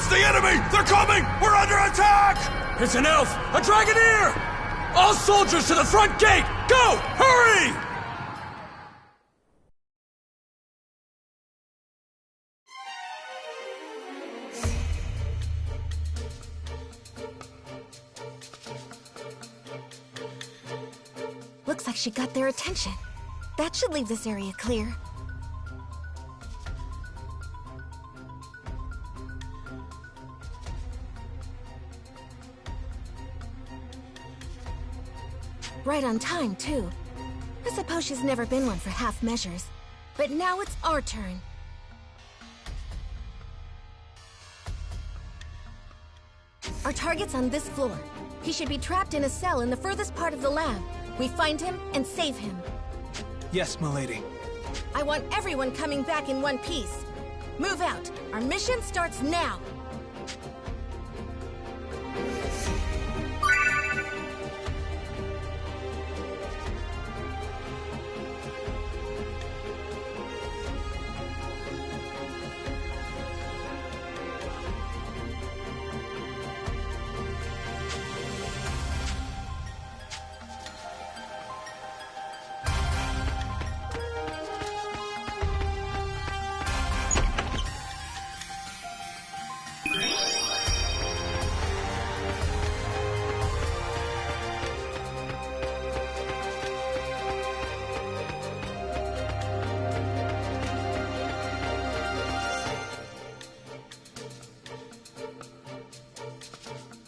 It's the enemy! They're coming! We're under attack! It's an elf! A dragoneer! All soldiers to the front gate! Go! Hurry! Looks like she got their attention. That should leave this area clear. Right on time, too. I suppose she's never been one for half measures. But now it's our turn. Our target's on this floor. He should be trapped in a cell in the furthest part of the lab. We find him and save him. Yes, milady. I want everyone coming back in one piece. Move out. Our mission starts now.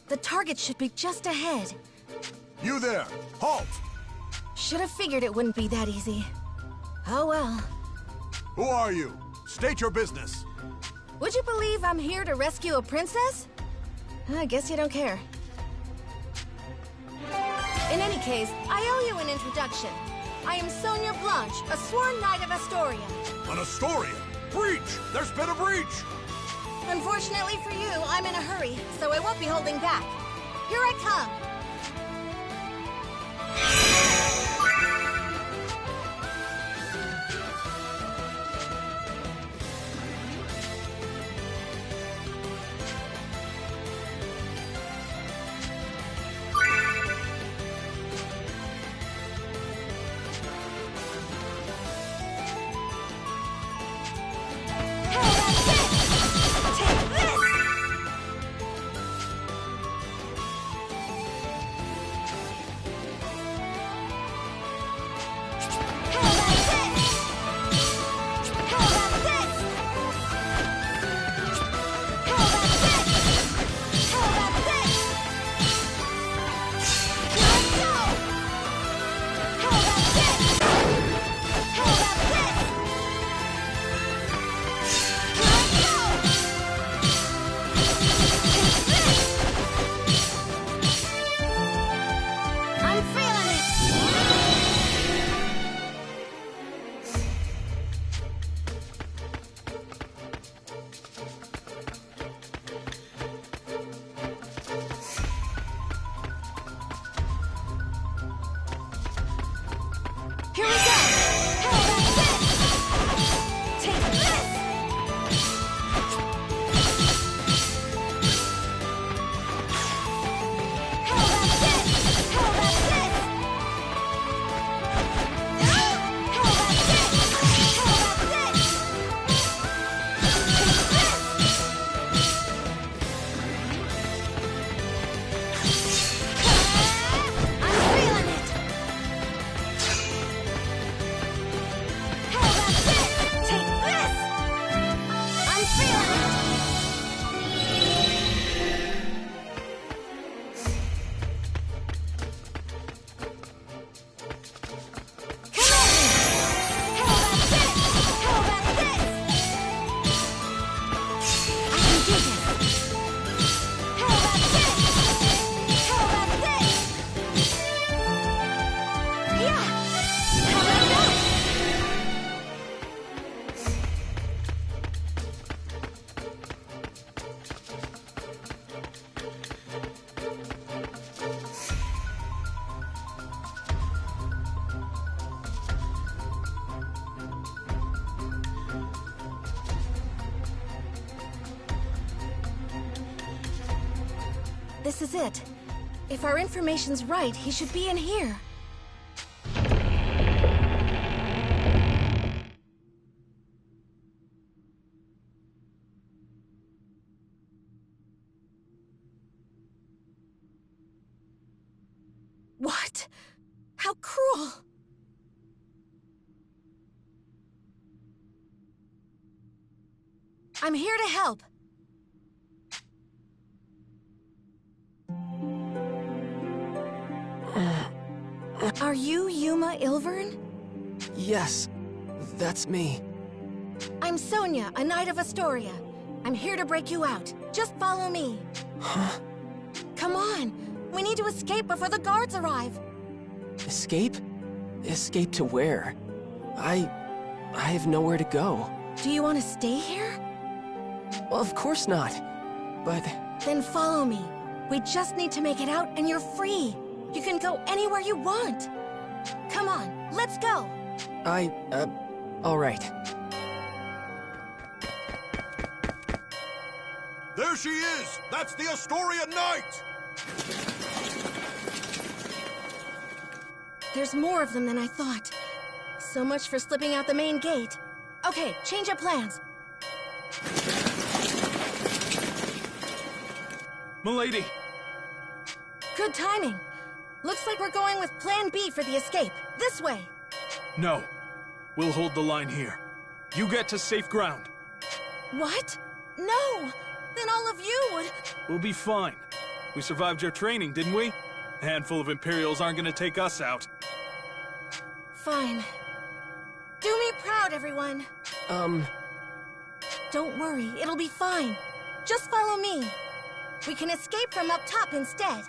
The target should be just ahead. You there! Halt! Should have figured it wouldn't be that easy. Oh well. Who are you? State your business. Would you believe I'm here to rescue a princess? I guess you don't care. In any case, I owe you an introduction. I am Sonia Blanche, a sworn knight of Astoria. An Astoria? Breach! There's been a breach! Unfortunately for you, I'm in a hurry, so I won't be holding back. Here I come! This is it. If our information's right, he should be in here. What? How cruel! I'm here to help. Are you Yuma Ilvern? Yes, that's me. I'm Sonia, a Knight of Astoria. I'm here to break you out. Just follow me. Huh? Come on. We need to escape before the guards arrive. Escape? Escape to where? I have nowhere to go. Do you want to stay here? Well, of course not. But... Then follow me. We just need to make it out and you're free. You can go anywhere you want. Come on, let's go. all right. There she is! That's the Astoria Knight! There's more of them than I thought. So much for slipping out the main gate. Okay, change of plans. Milady! Good timing. Looks like we're going with Plan B for the escape. This way. No. We'll hold the line here. You get to safe ground. What? No! Then all of you would... We'll be fine. We survived your training, didn't we? A handful of Imperials aren't gonna take us out. Fine. Do me proud, everyone. Don't worry, it'll be fine. Just follow me. We can escape from up top instead.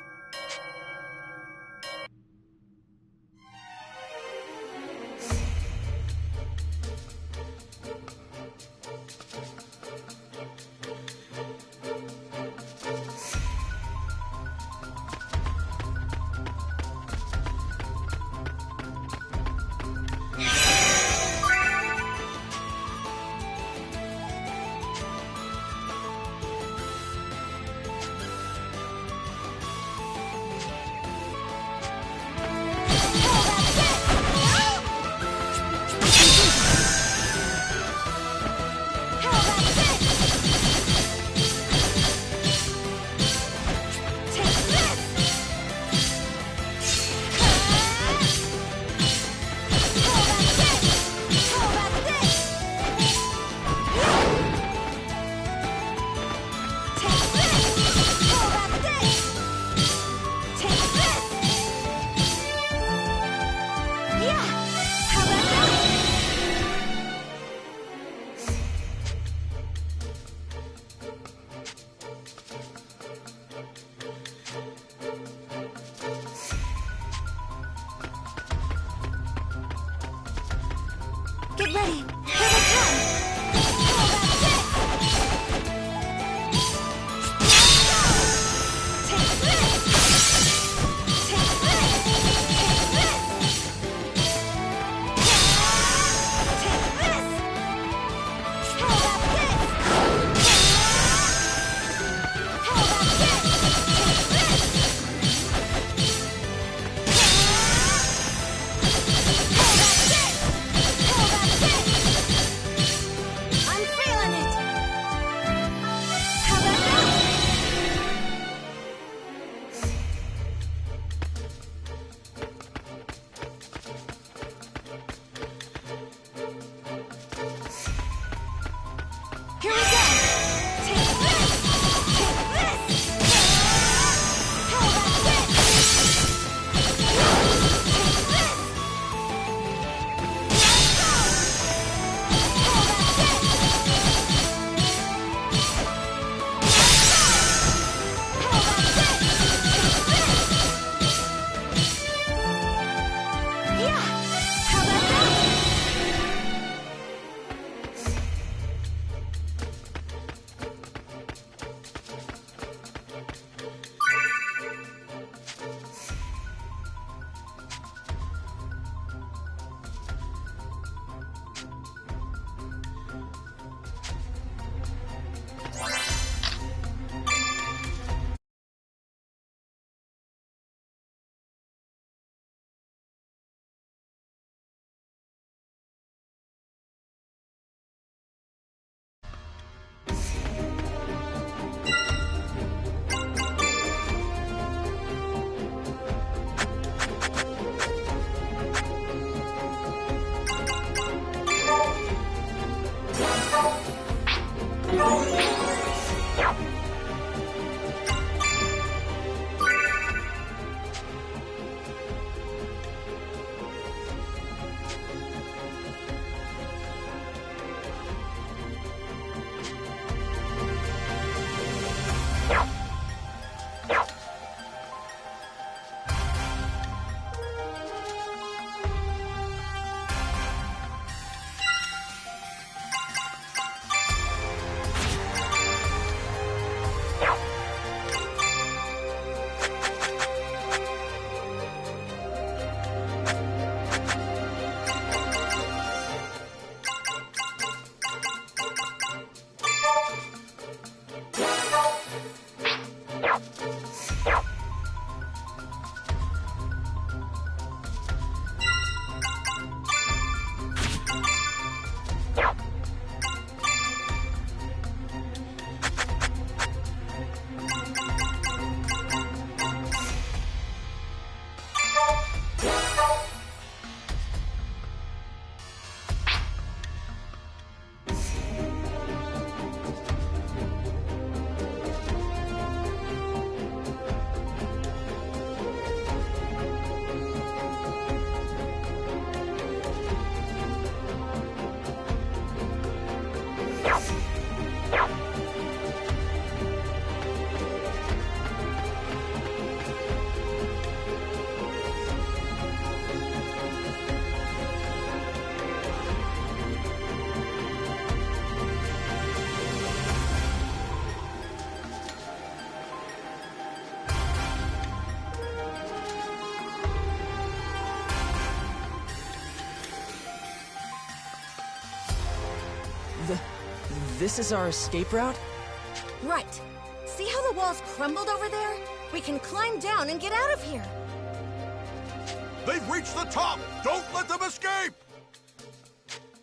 Get ready! Here they come! Take this! Take this! Take this! Take this! How about this? How about this? Take this! How about this? How about this? This is our escape route? Right. See how the walls crumbled over there? We can climb down and get out of here. They've reached the top! Don't let them escape!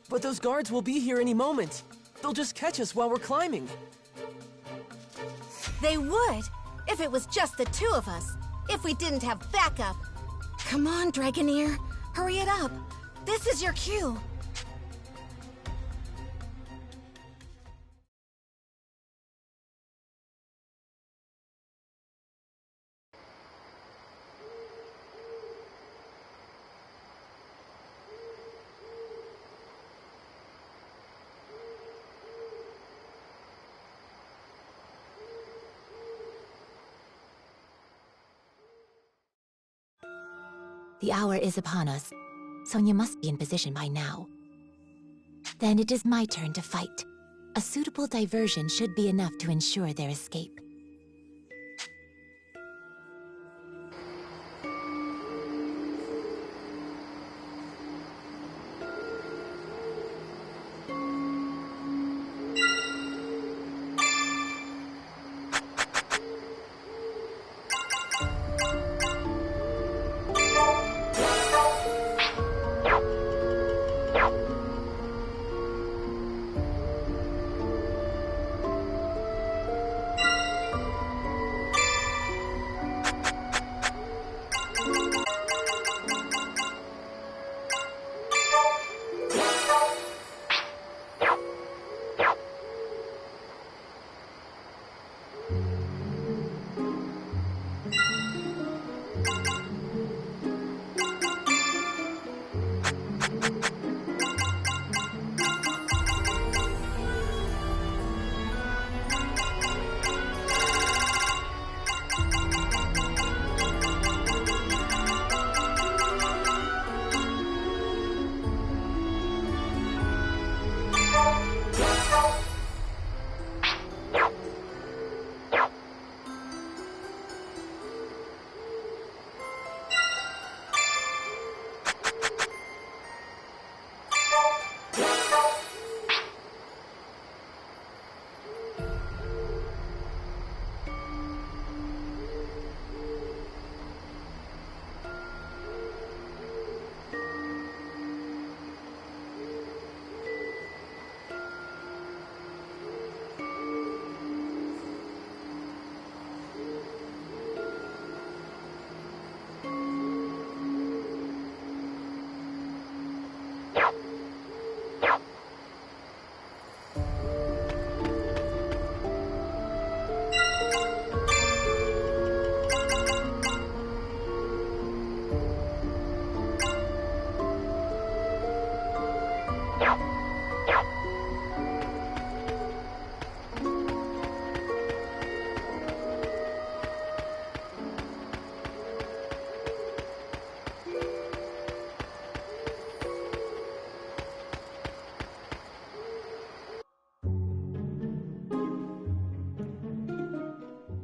But those guards will be here any moment. They'll just catch us while we're climbing. They would, if it was just the two of us. If we didn't have backup. Come on, Dragoneer. Hurry it up. This is your cue. The hour is upon us. Sonia must be in position by now. Then it is my turn to fight. A suitable diversion should be enough to ensure their escape.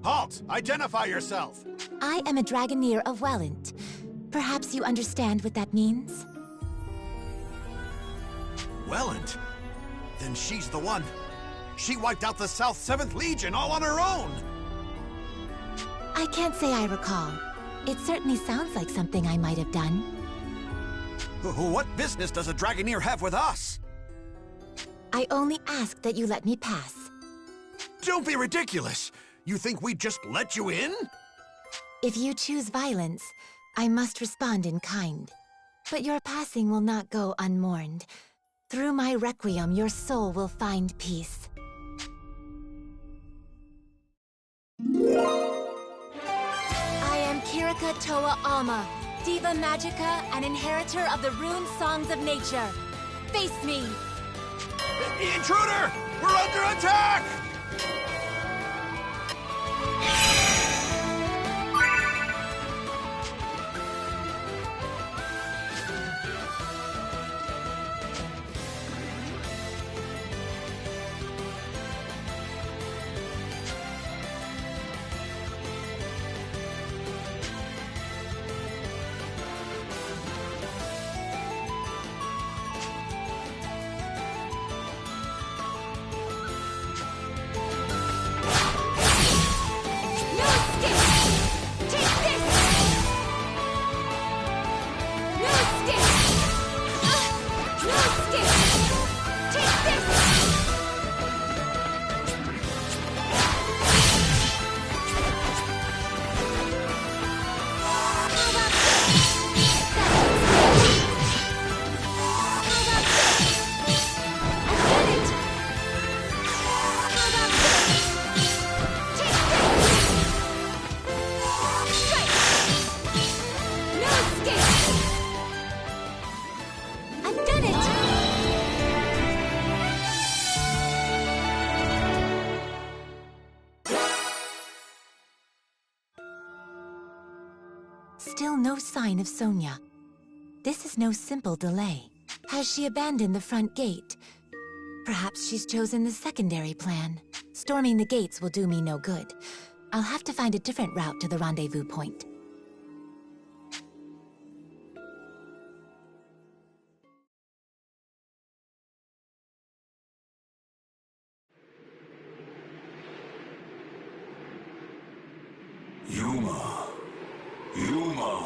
Halt! Identify yourself! I am a Dragoneer of Welland. Perhaps you understand what that means? Welland? Then she's the one. She wiped out the South 7th Legion all on her own! I can't say I recall. It certainly sounds like something I might have done. What business does a Dragoneer have with us? I only ask that you let me pass. Don't be ridiculous! You think we'd just let you in? If you choose violence, I must respond in kind. But your passing will not go unmourned. Through my requiem, your soul will find peace. I am Kirika Toa Alma, Diva Magica and inheritor of the rune songs of nature. Face me! Intruder! We're under attack! Still no sign of Sonia. This is no simple delay. Has she abandoned the front gate? Perhaps she's chosen the secondary plan. Storming the gates will do me no good. I'll have to find a different route to the rendezvous point. Yuma. Yuma.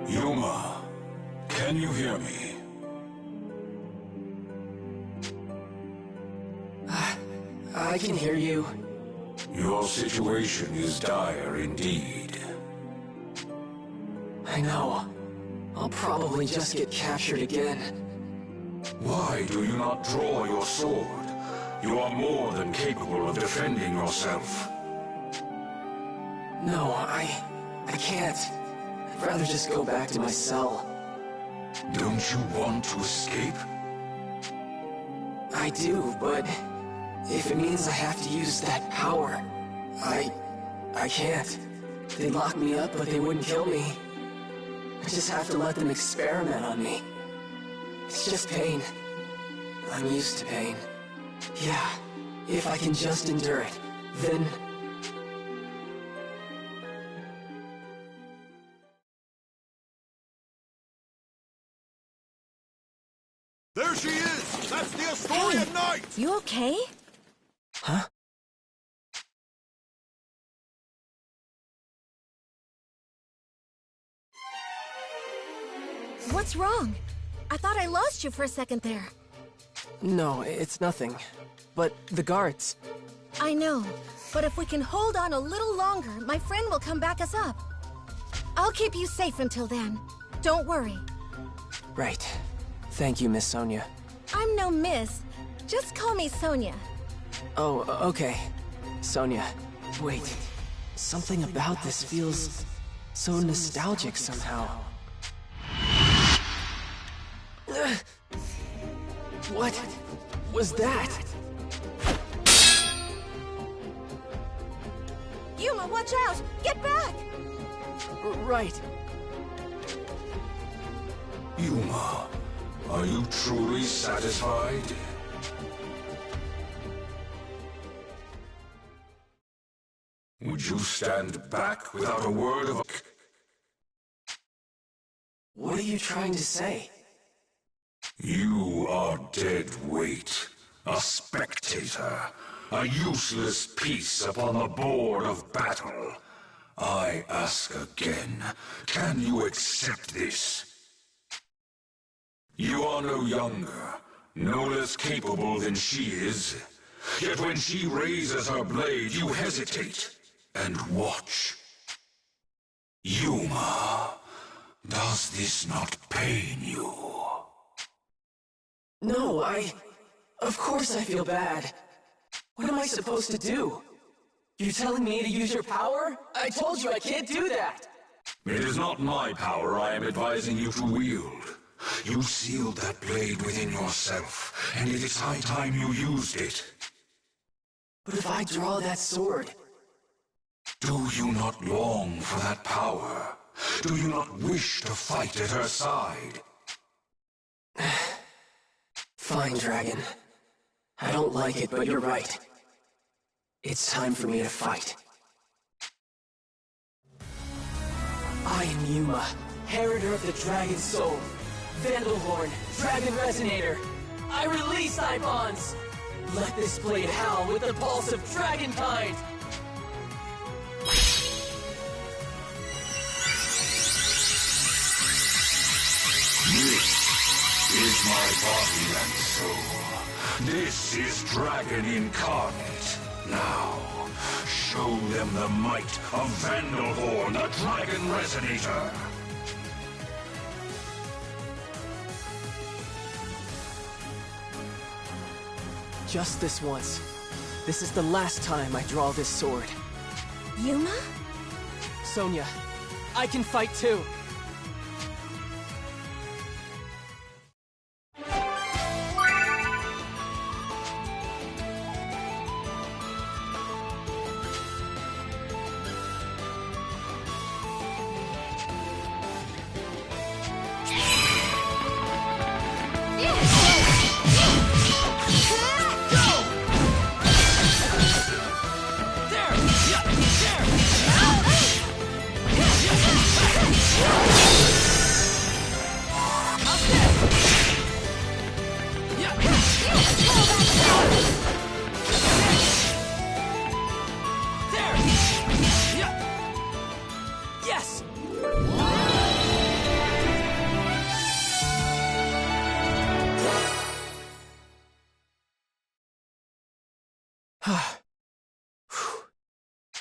Yuma, can you hear me? I can hear you. Your situation is dire indeed. I know. I'll probably just get captured again. Why do you not draw your sword? You are more than capable of defending yourself. No, I can't. I'd rather just go back to my cell. Don't you want to escape? I do, but if it means I have to use that power, I can't. They'd lock me up, but they wouldn't kill me. I just have to let them experiment on me. It's just pain. I'm used to pain. Yeah, if I can just endure it, then... There she is! That's the Astoria Knight! You okay? Huh? What's wrong? I thought I lost you for a second there. No, it's nothing. But the guards... I know, but if we can hold on a little longer, my friend will come back us up. I'll keep you safe until then. Don't worry. Right. Thank you, Miss Sonia. I'm no miss. Just call me Sonia. Oh, okay. Sonia. Wait. Something about this feels so nostalgic somehow. What was that? Yuma, watch out! Get back! Right. Yuma, are you truly satisfied? Would you stand back without a word of... What are you trying to say? You are dead weight, a spectator, a useless piece upon the board of battle. I ask again, can you accept this? You are no younger, no less capable than she is. Yet when she raises her blade, you hesitate and watch. Yuma, does this not pain you? No, Of course I feel bad. What am I supposed to do? You're telling me to use your power? I told you I can't do that! It is not my power I am advising you to wield. You sealed that blade within yourself, and it is high time you used it. But if I draw that sword... Do you not long for that power? Do you not wish to fight at her side? Fine, Dragon. I don't like it, but you're right. It's time for me to fight. I am Yuma, Heriter of the Dragon Soul. Vandalhorn, Dragon Resonator. I release thy bonds! Let this blade howl with the pulse of dragonkind! This is my body and soul. This is Dragon Incarnate. Now, show them the might of Vandalhorn, the Dragon Resonator. Just this once. This is the last time I draw this sword. Yuma? Sonya, I can fight too! Yes!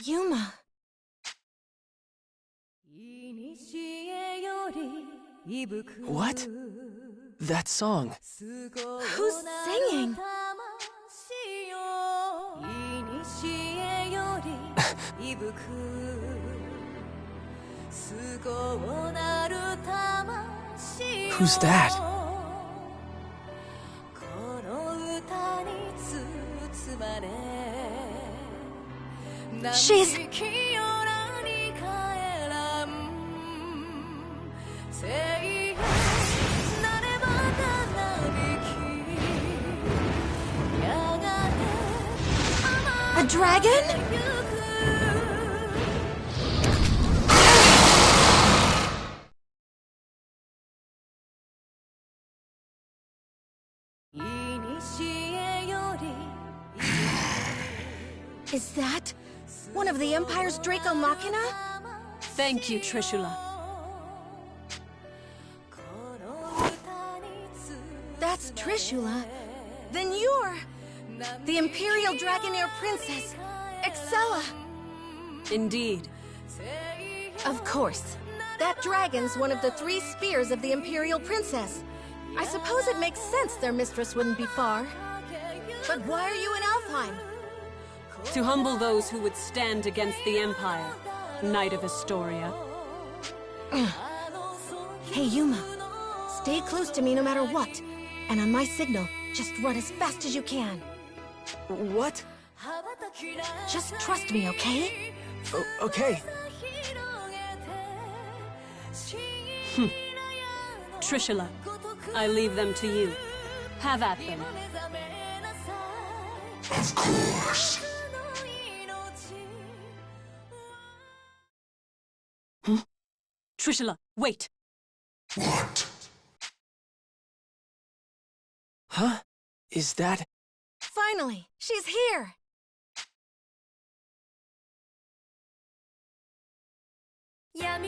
Yuma. What? That song. Who's singing? Who's that? She's... a dragon? Is that one of the Empire's Draco Machina? Thank you, Trishula. That's Trishula. Then you're the Imperial Dragonair Princess, Excella. Indeed. Of course. That dragon's one of the 3 spears of the Imperial Princess. I suppose it makes sense their mistress wouldn't be far. But why are you in Alfheim? To humble those who would stand against the Empire, Knight of Astoria. Hey, Yuma. Stay close to me no matter what. And on my signal, just run as fast as you can. What? Just trust me, okay? Okay. Trishula, I leave them to you. Have at them. Of course. Trishula, wait! What? Huh? Is that... Finally, she's here! That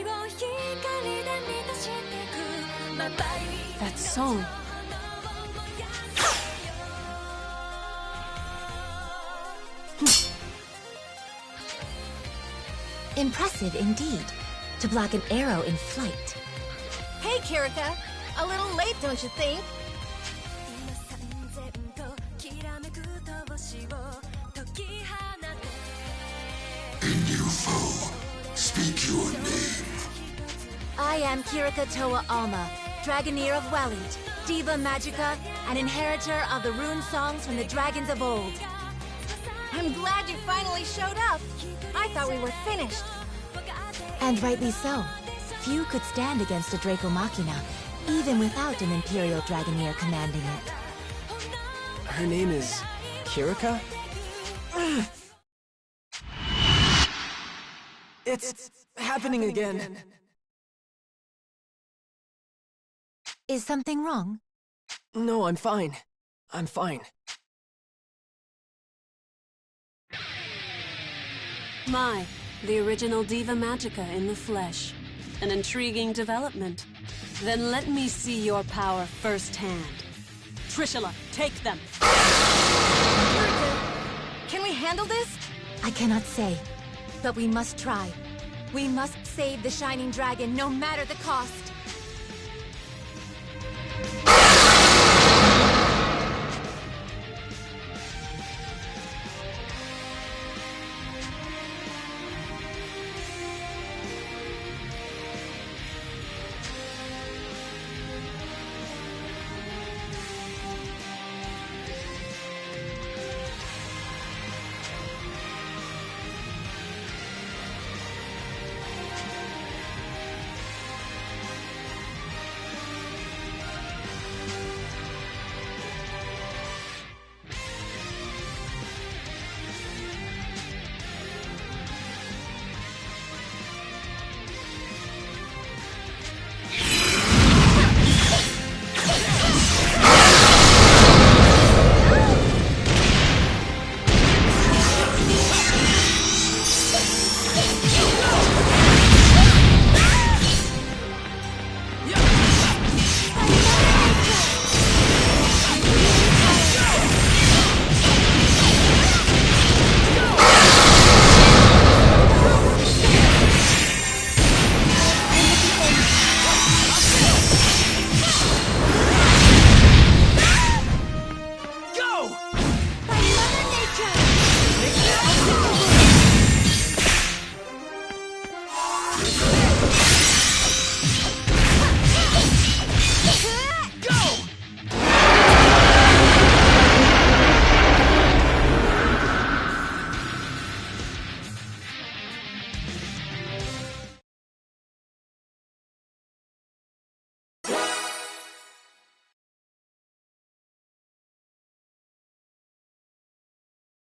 song. Impressive indeed, to block an arrow in flight. Hey, Kirika. A little late, don't you think? A new foe. Speak your name. I am Kirika Toa Alma, Dragoneer of Wellied, Diva Magica, and inheritor of the rune songs from the dragons of old. I'm glad you finally showed up. I thought we were finished. And rightly so. Few could stand against a Draco Machina, even without an Imperial Dragoneer commanding it. Her name is Kirika? It's happening again. Is something wrong? No, I'm fine. I'm fine. My, the original Diva Magica in the flesh. An intriguing development. Then let me see your power firsthand. Trishula, take them! Kirika, can we handle this? I cannot say, but we must try. We must save the Shining Dragon, no matter the cost.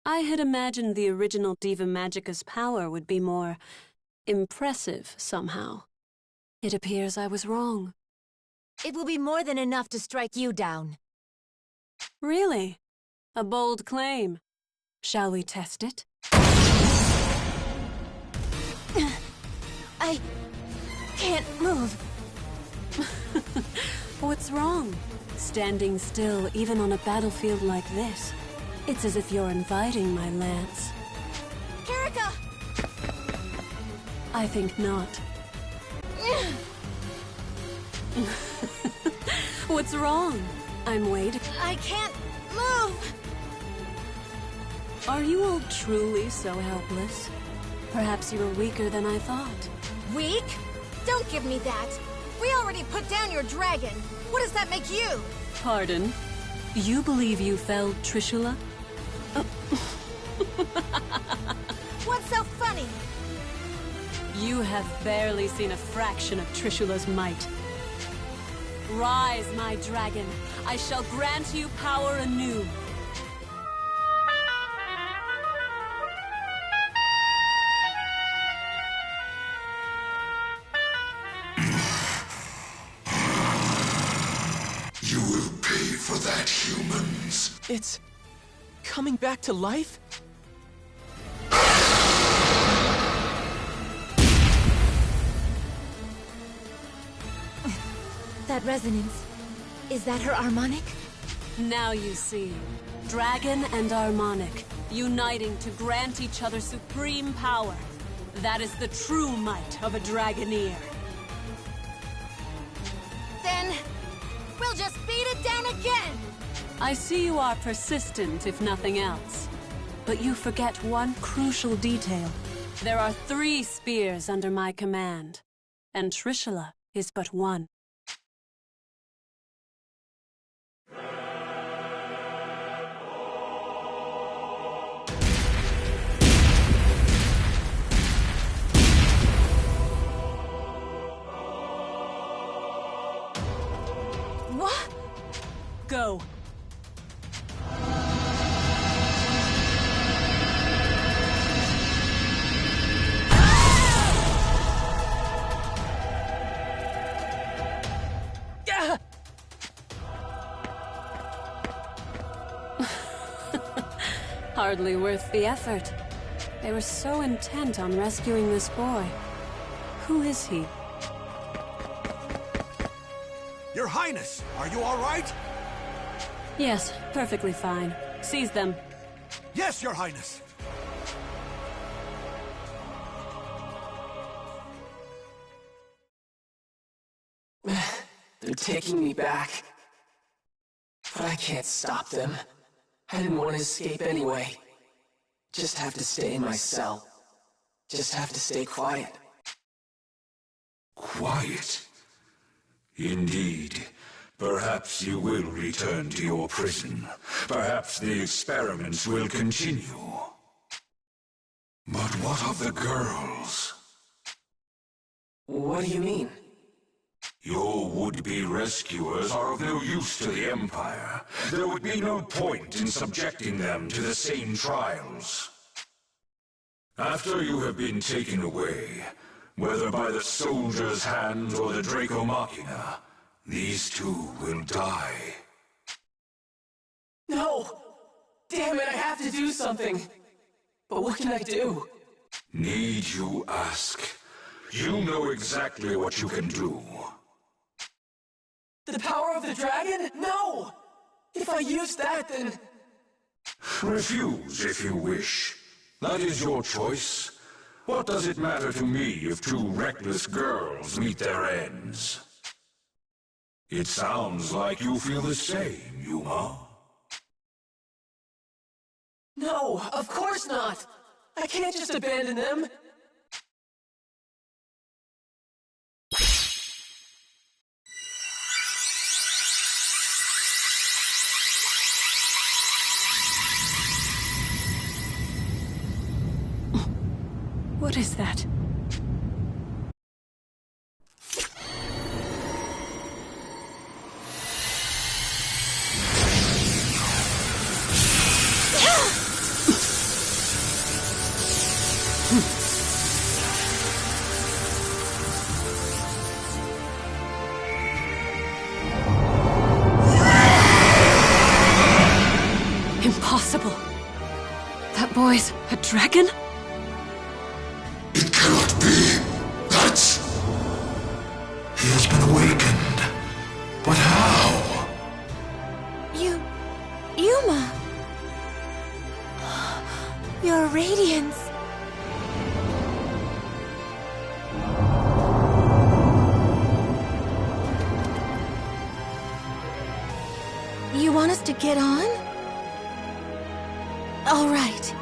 I had imagined the original Diva Magica's power would be more impressive somehow. It appears I was wrong. It will be more than enough to strike you down. Really? A bold claim. Shall we test it? I can't move. What's wrong? Standing still, even on a battlefield like this. It's as if you're inviting my lance. Kirika! I think not. What's wrong? I'm waiting. I can't move! Are you all truly so helpless? Perhaps you were weaker than I thought. Weak? Don't give me that. We already put down your dragon. What does that make you? Pardon? You believe you felled Trishula? What's so funny? You have barely seen a fraction of Trishula's might. Rise, my dragon. I shall grant you power anew. You will pay for that, humans. It's coming back to life? that resonance? Is that her harmonic? Now you see. Dragon and harmonic, uniting to grant each other supreme power. That is the true might of a Dragoneer. Then, we'll just beat it down again! I see you are persistent, if nothing else. But you forget one crucial detail. There are 3 spears under my command, and Trishula is but one. What? Go. Hardly worth the effort. They were so intent on rescuing this boy. Who is he? Your Highness, are you all right? Yes, perfectly fine. Seize them. Yes, Your Highness. They're taking me back. But I can't stop them. I didn't want to escape anyway. Just have to stay in my cell. Just have to stay quiet. Quiet? Indeed. Perhaps you will return to your prison. Perhaps the experiments will continue. But what of the girls? What do you mean? Your would-be rescuers are of no use to the Empire. There would be no point in subjecting them to the same trials. After you have been taken away, whether by the soldier's hand or the Draco Machina, these 2 will die. No! Damn it, I have to do something! But what can I do? Need you ask? You know exactly what you can do. The power of the dragon? No! If I use that, then... Refuse if you wish. That is your choice. What does it matter to me if 2 reckless girls meet their ends? It sounds like you feel the same, Yuma. No, of course not! I can't just abandon them! What is that? Impossible. That boy's a dragon? It cannot be. That's... He has been awakened. But how? Yuma! Your radiance! You want us to get on? All right.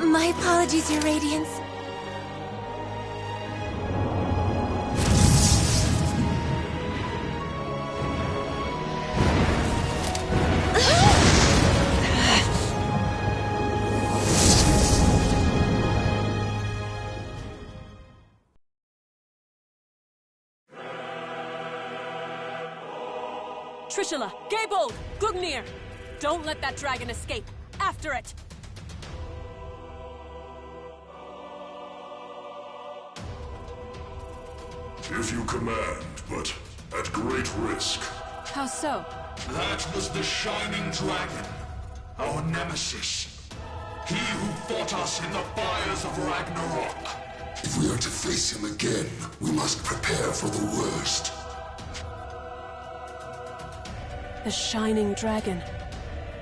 My apologies, Your Radiance. Trishula, Gaybold, Gungnir! Don't let that dragon escape! After it! If you command, but at great risk. How so? That was the Shining Dragon, our nemesis. He who fought us in the fires of Ragnarok. If we are to face him again, we must prepare for the worst. The Shining Dragon.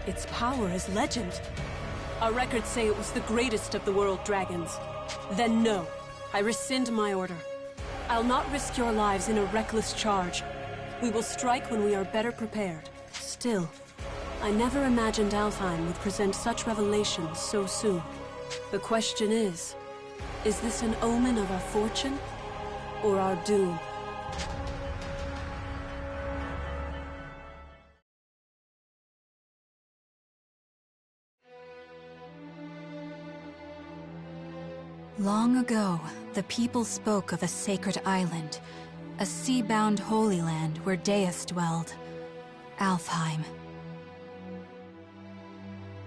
Its power is legend. Our records say it was the greatest of the world dragons. Then no. I rescind my order. I'll not risk your lives in a reckless charge. We will strike when we are better prepared. Still, I never imagined Alfheim would present such revelations so soon. The question is this an omen of our fortune or our doom? Long ago, the people spoke of a sacred island, a sea-bound holy land where Deus dwelled, Alfheim.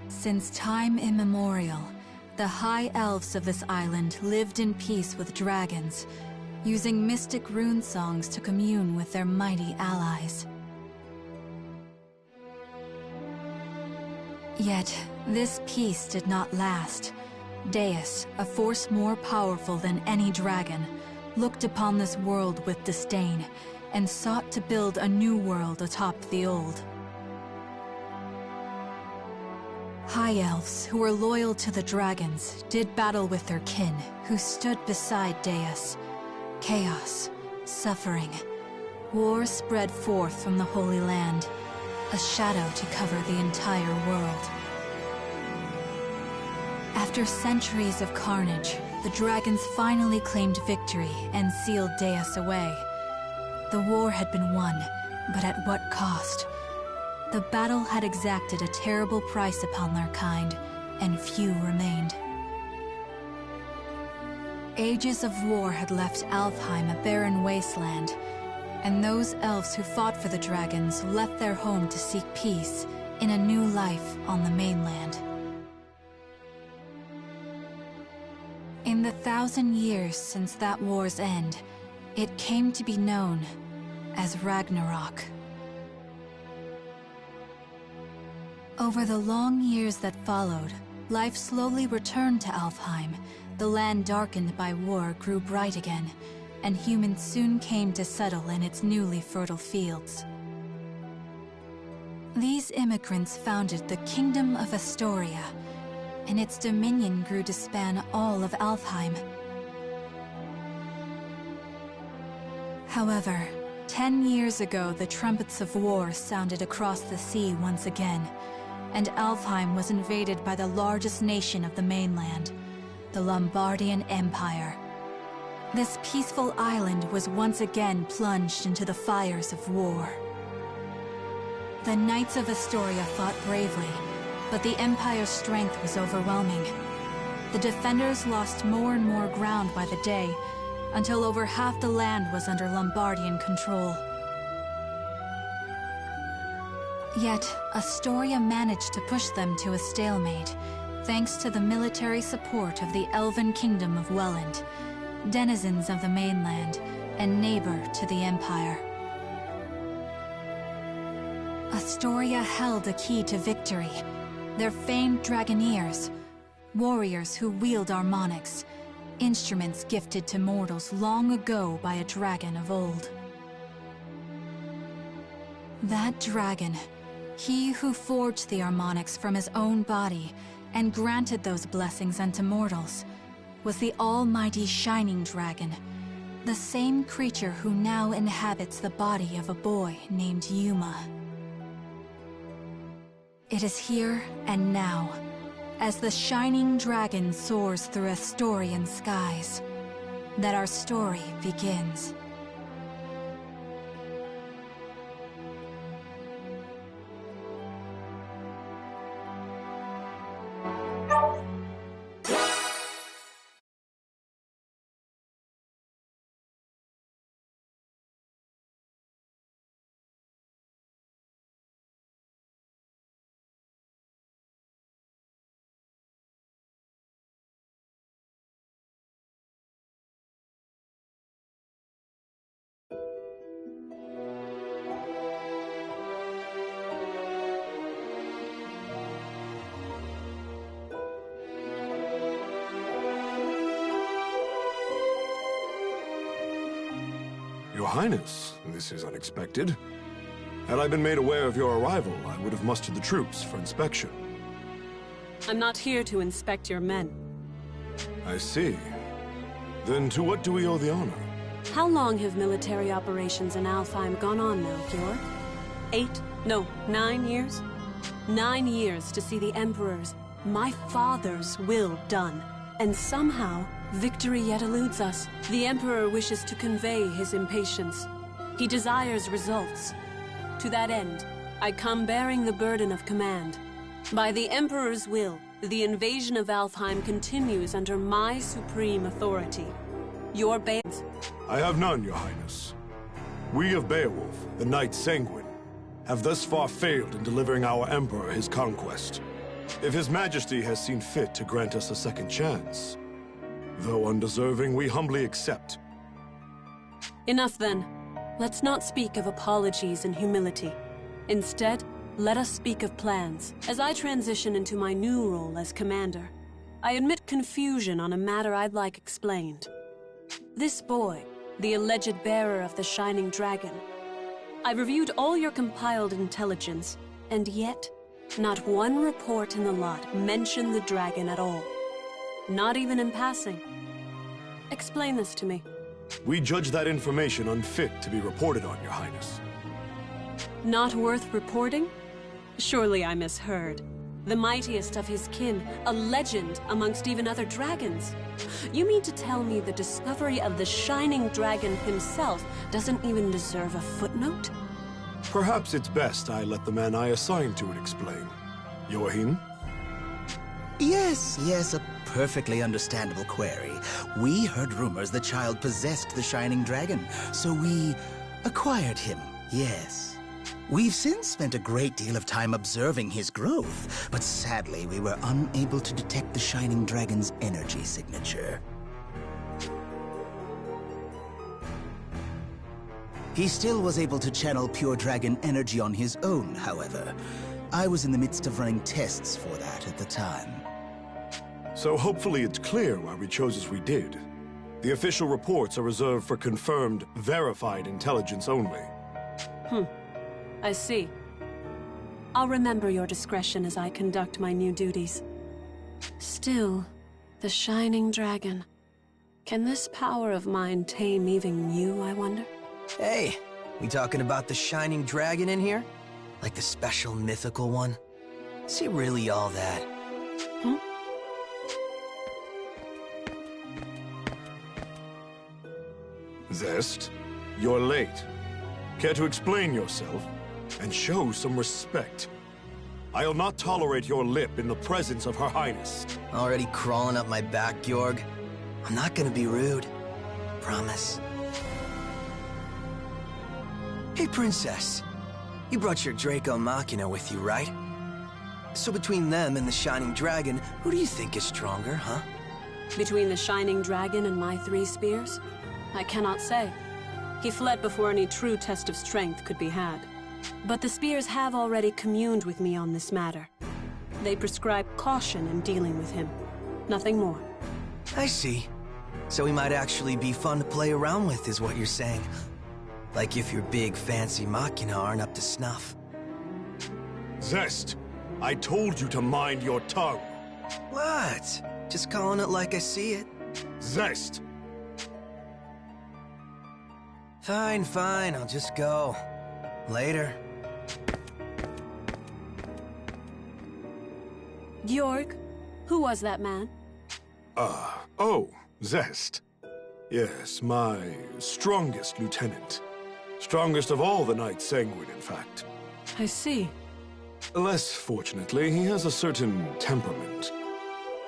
Since time immemorial, the high elves of this island lived in peace with dragons, using mystic rune songs to commune with their mighty allies. Yet, this peace did not last. Deus, a force more powerful than any dragon, looked upon this world with disdain and sought to build a new world atop the old. High elves, who were loyal to the dragons, did battle with their kin, who stood beside Deus. Chaos, suffering, war spread forth from the Holy Land, a shadow to cover the entire world. After centuries of carnage, the dragons finally claimed victory and sealed Deus away. The war had been won, but at what cost? The battle had exacted a terrible price upon their kind, and few remained. Ages of war had left Alfheim a barren wasteland, and those elves who fought for the dragons left their home to seek peace in a new life on the mainland. In the 1,000 years since that war's end, it came to be known as Ragnarok. Over the long years that followed, life slowly returned to Alfheim. The land darkened by war grew bright again, and humans soon came to settle in its newly fertile fields. These immigrants founded the Kingdom of Astoria, and its dominion grew to span all of Alfheim. However, 10 years ago, the trumpets of war sounded across the sea once again, and Alfheim was invaded by the largest nation of the mainland, the Lombardian Empire. This peaceful island was once again plunged into the fires of war. The Knights of Astoria fought bravely, but the Empire's strength was overwhelming. The defenders lost more and more ground by the day, until over half the land was under Lombardian control. Yet, Astoria managed to push them to a stalemate, thanks to the military support of the Elven Kingdom of Welland, denizens of the mainland, and neighbor to the Empire. Astoria held a key to victory. Their famed Dragoneers, warriors who wield harmonics, instruments gifted to mortals long ago by a dragon of old. That dragon, he who forged the harmonics from his own body and granted those blessings unto mortals, was the almighty Shining Dragon, the same creature who now inhabits the body of a boy named Yuma. It is here and now, as the Shining Dragon soars through Astorian skies, that our story begins. Your Highness, this is unexpected. Had I been made aware of your arrival, I would have mustered the troops for inspection. I'm not here to inspect your men. I see. Then to what do we owe the honor? How long have military operations in Alfheim gone on now, Georg? 8? No, 9 years? 9 years to see the Emperor's, my father's will done. And somehow, victory yet eludes us. The Emperor wishes to convey his impatience. He desires results. To that end, I come bearing the burden of command. By the Emperor's will, the invasion of Alfheim continues under my supreme authority. Your bans. I have none, Your Highness. We of Beowulf, the Knight Sanguine, have thus far failed in delivering our Emperor his conquest. If His Majesty has seen fit to grant us a second chance, though undeserving, we humbly accept. Enough then. Let's not speak of apologies and humility. Instead, let us speak of plans. As I transition into my new role as commander, I admit confusion on a matter I'd like explained. This boy, the alleged bearer of the Shining Dragon. I've reviewed all your compiled intelligence, and yet, not one report in the lot mentioned the dragon at all. Not even in passing. Explain this to me. We judge that information unfit to be reported on, Your Highness. Not worth reporting? Surely I misheard. The mightiest of his kin, a legend amongst even other dragons. You mean to tell me the discovery of the Shining Dragon himself doesn't even deserve a footnote? Perhaps it's best I let the man I assigned to it explain. Joachim? Yes, a perfectly understandable query. We heard rumors the child possessed the Shining Dragon, so we acquired him, yes. We've since spent a great deal of time observing his growth, but sadly we were unable to detect the Shining Dragon's energy signature. He still was able to channel pure dragon energy on his own, however. I was in the midst of running tests for that at the time. So hopefully it's clear why we chose as we did. The official reports are reserved for confirmed, verified intelligence only. I see. I'll remember your discretion as I conduct my new duties. Still, the Shining Dragon. Can this power of mine tame even you, I wonder? Hey, we talking about the Shining Dragon in here? Like the special mythical one? Is he really all that? Zest, you're late. Care to explain yourself? And show some respect. I'll not tolerate your lip in the presence of Her Highness. Already crawling up my back, Georg. I'm not gonna be rude. Promise. Hey, Princess. You brought your Draco Machina with you, right? So between them and the Shining Dragon, who do you think is stronger, huh? Between the Shining Dragon and my 3 spears? I cannot say. He fled before any true test of strength could be had. But the spears have already communed with me on this matter. They prescribe caution in dealing with him. Nothing more. I see. So he might actually be fun to play around with, is what you're saying. Like if your big fancy Machina aren't up to snuff. Zest, I told you to mind your tongue. What? Just calling it like I see it? Zest! Fine, I'll just go. Later. Georg, who was that man? Oh, Zest. Yes, my strongest lieutenant. Strongest of all the Knights Sanguine, in fact. I see. Less fortunately, he has a certain temperament.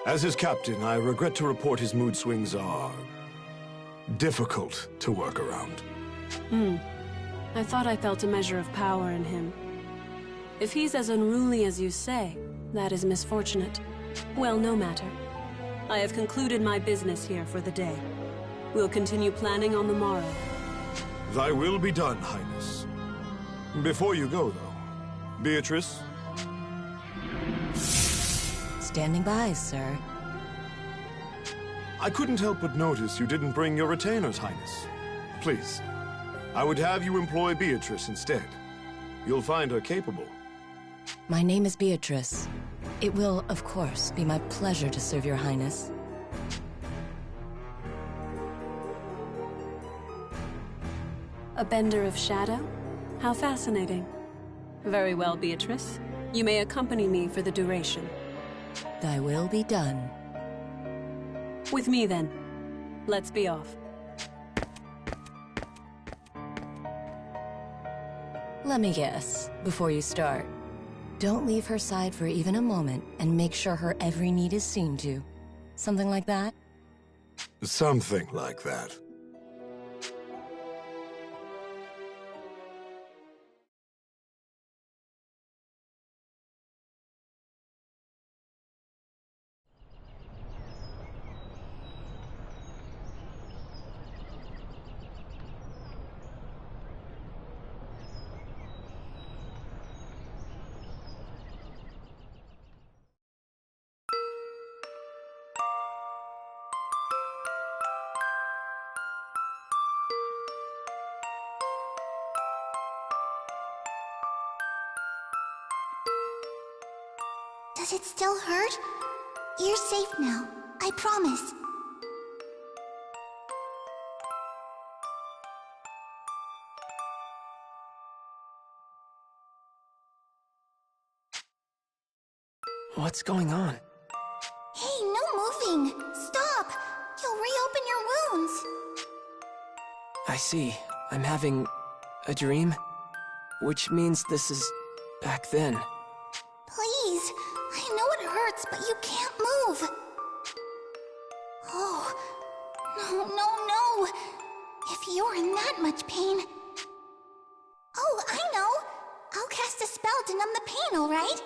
As his captain, I regret to report his mood swings are difficult to work around. I thought I felt a measure of power in him. If he's as unruly as you say, that is misfortunate. Well, no matter. I have concluded my business here for the day. We'll continue planning on the morrow. Thy will be done, Highness. Before you go, though, Beatrice? Standing by, sir. I couldn't help but notice you didn't bring your retainers, Highness. Please, I would have you employ Beatrice instead. You'll find her capable. My name is Beatrice. It will, of course, be my pleasure to serve your highness. A bender of shadow? How fascinating. Very well, Beatrice. You may accompany me for the duration. Thy will be done. With me, then. Let's be off. Let me guess, before you start. Don't leave her side for even a moment, and make sure her every need is seen to. Something like that? Something like that. Does it still hurt? You're safe now. I promise. What's going on? Hey, no moving! Stop! You'll reopen your wounds! I see. I'm having a dream? Which means this is back then. Please! I know it hurts, but you can't move! Oh, no! If you're in that much pain... Oh, I know! I'll cast a spell to numb the pain, alright?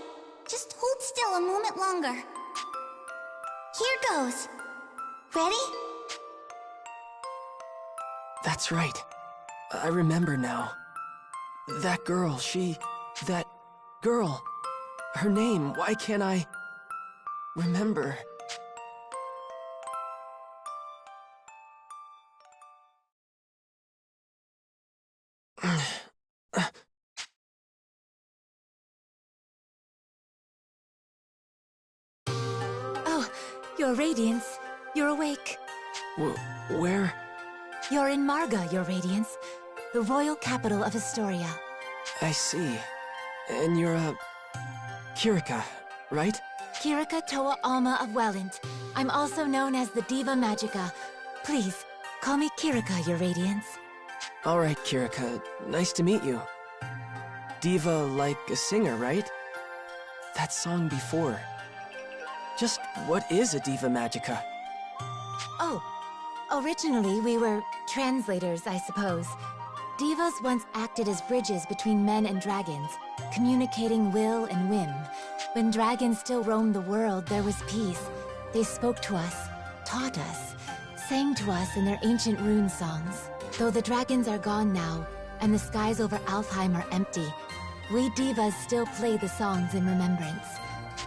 Just hold still a moment longer. Here goes. Ready? That's right. I remember now. That girl, that girl. Her name, why can't I remember? Oh, Your Radiance. You're awake. Where? You're in Marga, Your Radiance. The royal capital of Astoria. I see. And you're Kirika, right? Kirika Toa Alma of Welland. I'm also known as the Diva Magica. Please, call me Kirika, Your Radiance. Alright, Kirika. Nice to meet you. Diva like a singer, right? That song before. Just what is a Diva Magica? Oh, originally we were translators, I suppose. Divas once acted as bridges between men and dragons, communicating will and whim. When dragons still roamed the world, there was peace. They spoke to us, taught us, sang to us in their ancient rune songs. Though the dragons are gone now, and the skies over Alfheim are empty, we divas still play the songs in remembrance.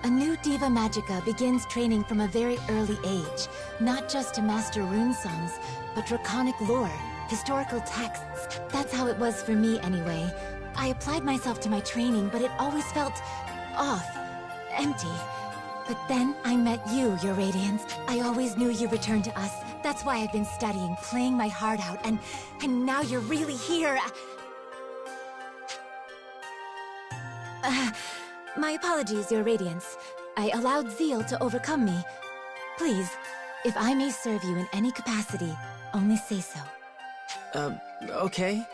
A new Diva Magica begins training from a very early age, not just to master rune songs, but draconic lore, historical texts. That's how it was for me anyway. I applied myself to my training, but it always felt off, empty. But then I met you, Your Radiance. I always knew you returned to us. That's why I've been studying, playing my heart out, and now you're really here. My apologies, Your Radiance. I allowed zeal to overcome me. Please, if I may serve you in any capacity, only say so. Okay.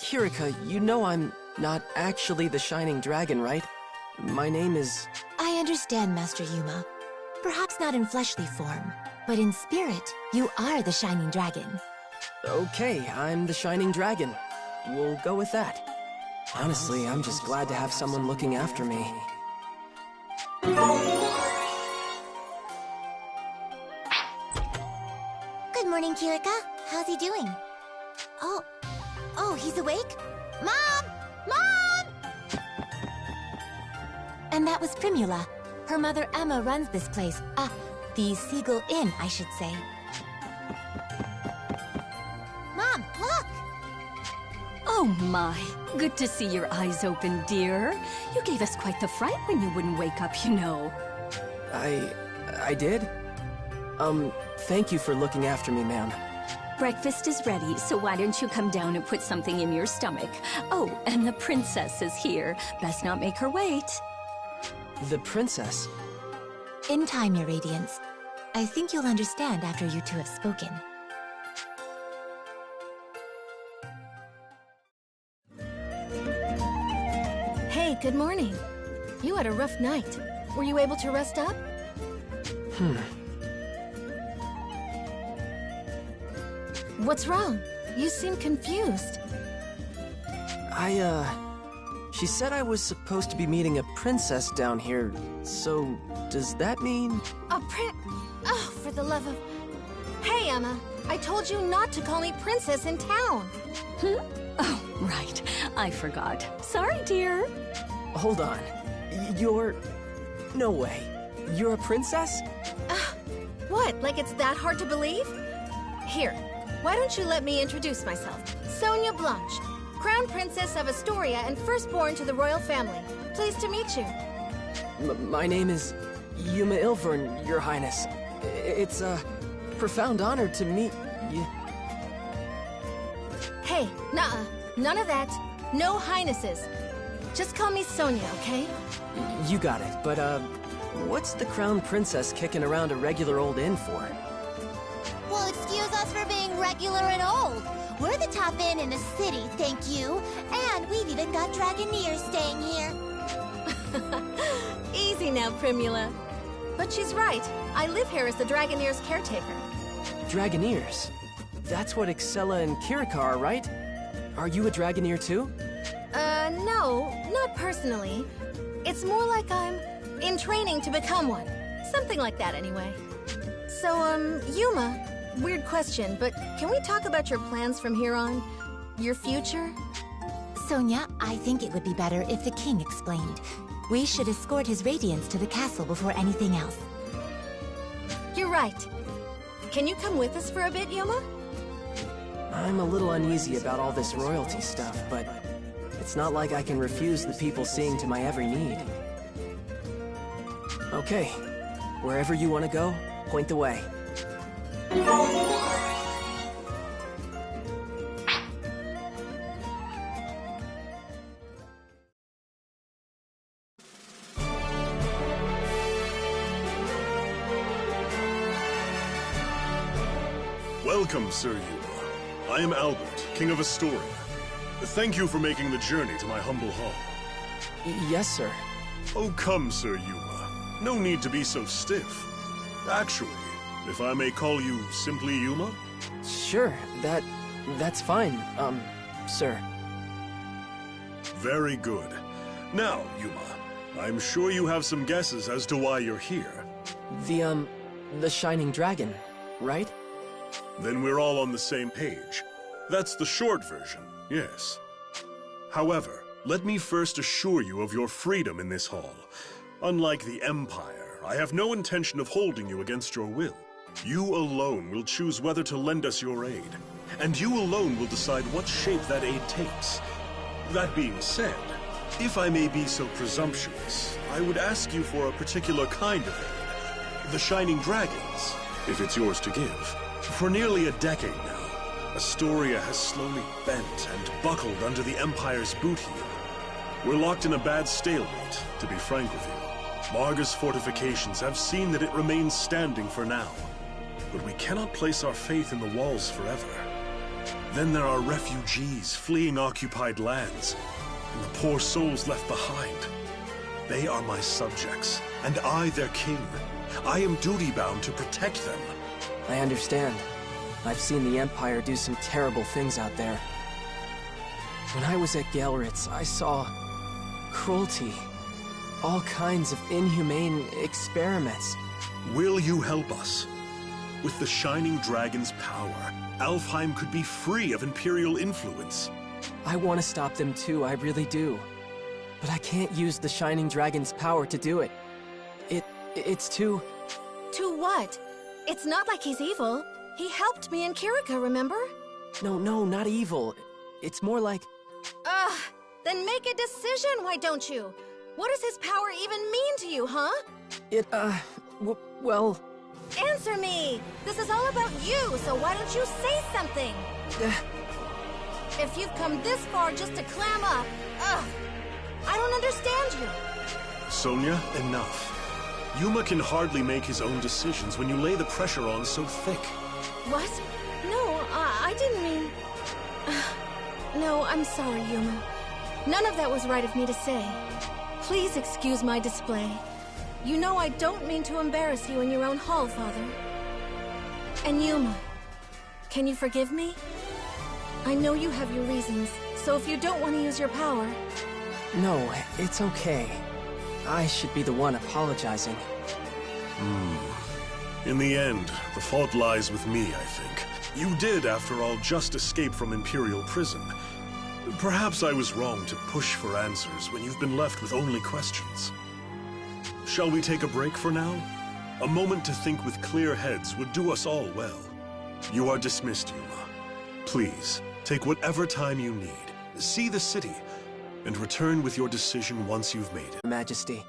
Kirika, you know I'm not actually the Shining Dragon, right? My name is... I understand, Master Yuma. Perhaps not in fleshly form, but in spirit, you are the Shining Dragon. Okay, I'm the Shining Dragon. We'll go with that. Honestly, I'm just glad to have someone looking after me. Good morning, Kirika. How's he doing? Oh, he's awake? Mom! Mom! And that was Primula. Her mother Emma runs this place. The Seagull Inn, I should say. Mom, look! Oh my, good to see your eyes open, dear. You gave us quite the fright when you wouldn't wake up, you know. I did? Thank you for looking after me, ma'am. Breakfast is ready, so why don't you come down and put something in your stomach? Oh, and the princess is here. Best not make her wait. The princess? In time, Your Radiance. I think you'll understand after you two have spoken. Hey, good morning. You had a rough night. Were you able to rest up? What's wrong? You seem confused. She said I was supposed to be meeting a princess down here, so does that mean... Oh, for the love of... Hey, Emma, I told you not to call me princess in town. Oh, right. I forgot. Sorry, dear. Hold on. You're... No way. You're a princess? What, like it's that hard to believe? Here, why don't you let me introduce myself? Sonia Blanche, Crown Princess of Astoria and firstborn to the royal family. Pleased to meet you. My name is Yuma Ilvern, Your Highness. It's a profound honor to meet you. Hey, nuh-uh. None of that. No highnesses. Just call me Sonia, okay? You got it, but what's the Crown Princess kicking around a regular old inn for? Well, excuse us for being regular and old. We're the top inn in the city, thank you. And we've even got Dragoneers staying here. Easy now, Primula. But she's right. I live here as the Dragoneers' caretaker. Dragoneers? That's what Excella and Kirika are, right? Are you a Dragoneer too? No, not personally. It's more like I'm in training to become one. Something like that, anyway. So, Yuma, weird question, but can we talk about your plans from here on? Your future? Sonia, I think it would be better if the king explained. We should escort his radiance to the castle before anything else. You're right. Can you come with us for a bit, Yuma? I'm a little uneasy about all this royalty stuff, but it's not like I can refuse the people seeing to my every need. Okay, wherever you want to go, point the way. Welcome, Sir Yuma. I am Albert, King of Astoria. Thank you for making the journey to my humble hall. Yes, sir. Oh, come, Sir Yuma. No need to be so stiff. Actually, if I may call you simply Yuma? Sure, that's fine, sir. Very good. Now, Yuma, I'm sure you have some guesses as to why you're here. The Shining Dragon, right? Then we're all on the same page. That's the short version, yes. However, let me first assure you of your freedom in this hall. Unlike the Empire, I have no intention of holding you against your will. You alone will choose whether to lend us your aid, and you alone will decide what shape that aid takes. That being said, if I may be so presumptuous, I would ask you for a particular kind of aid. The Shining Dragons, if it's yours to give. For nearly a decade now, Astoria has slowly bent and buckled under the Empire's boot heel. We're locked in a bad stalemate, to be frank with you. Marga's fortifications have seen that it remains standing for now. But we cannot place our faith in the walls forever. Then there are refugees fleeing occupied lands, and the poor souls left behind. They are my subjects, and I their king. I am duty-bound to protect them. I understand. I've seen the Empire do some terrible things out there. When I was at Gelritz, I saw cruelty. All kinds of inhumane experiments. Will you help us? With the Shining Dragon's power, Alfheim could be free of Imperial influence. I want to stop them too, I really do. But I can't use the Shining Dragon's power to do it. It's too... To what? It's not like he's evil. He helped me and Kirika, remember? No, not evil. It's more like... Then make a decision, why don't you? What does his power even mean to you, huh? Well... Answer me! This is all about you, so why don't you say something? If you've come this far just to clam up, I don't understand you. Sonia, enough. Yuma can hardly make his own decisions when you lay the pressure on so thick. What? No, I didn't mean... No, I'm sorry, Yuma. None of that was right of me to say. Please excuse my display. You know I don't mean to embarrass you in your own hall, Father. And Yuma, can you forgive me? I know you have your reasons, so if you don't want to use your power... No, it's okay. I should be the one apologizing. In the end, the fault lies with me, I think. You did, after all, just escape from Imperial prison. Perhaps I was wrong to push for answers when you've been left with only questions. Shall we take a break for now? A moment to think with clear heads would do us all well. You are dismissed, Yuma. Please, take whatever time you need. See the city, and return with your decision once you've made it. Majesty.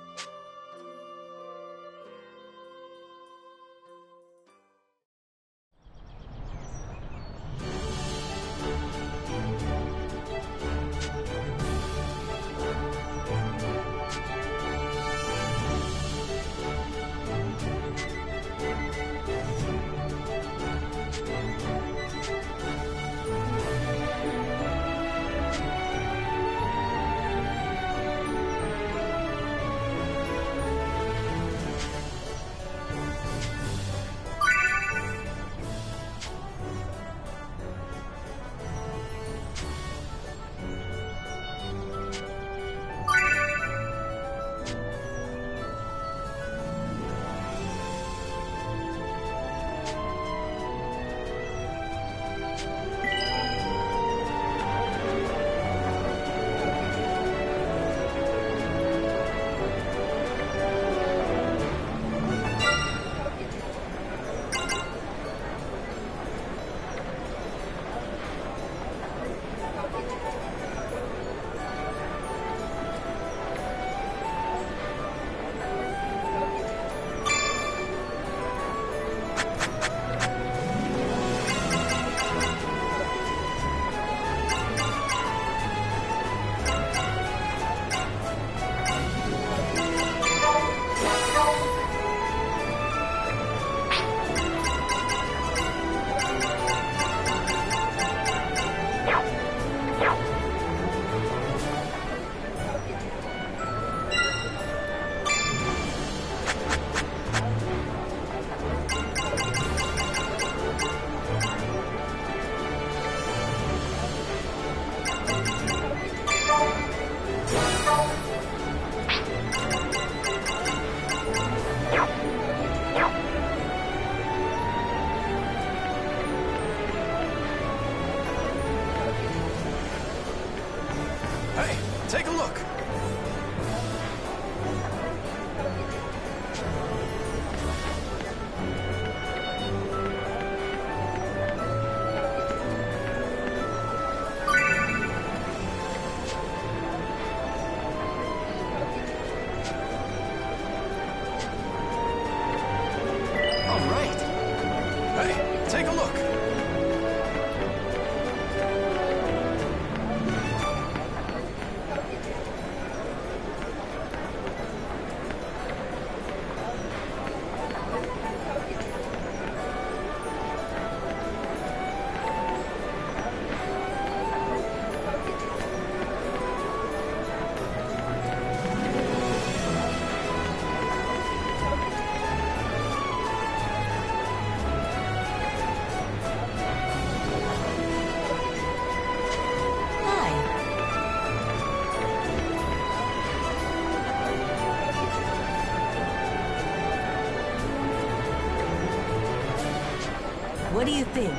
Take a look! All right! Hey, take a look! What do you think?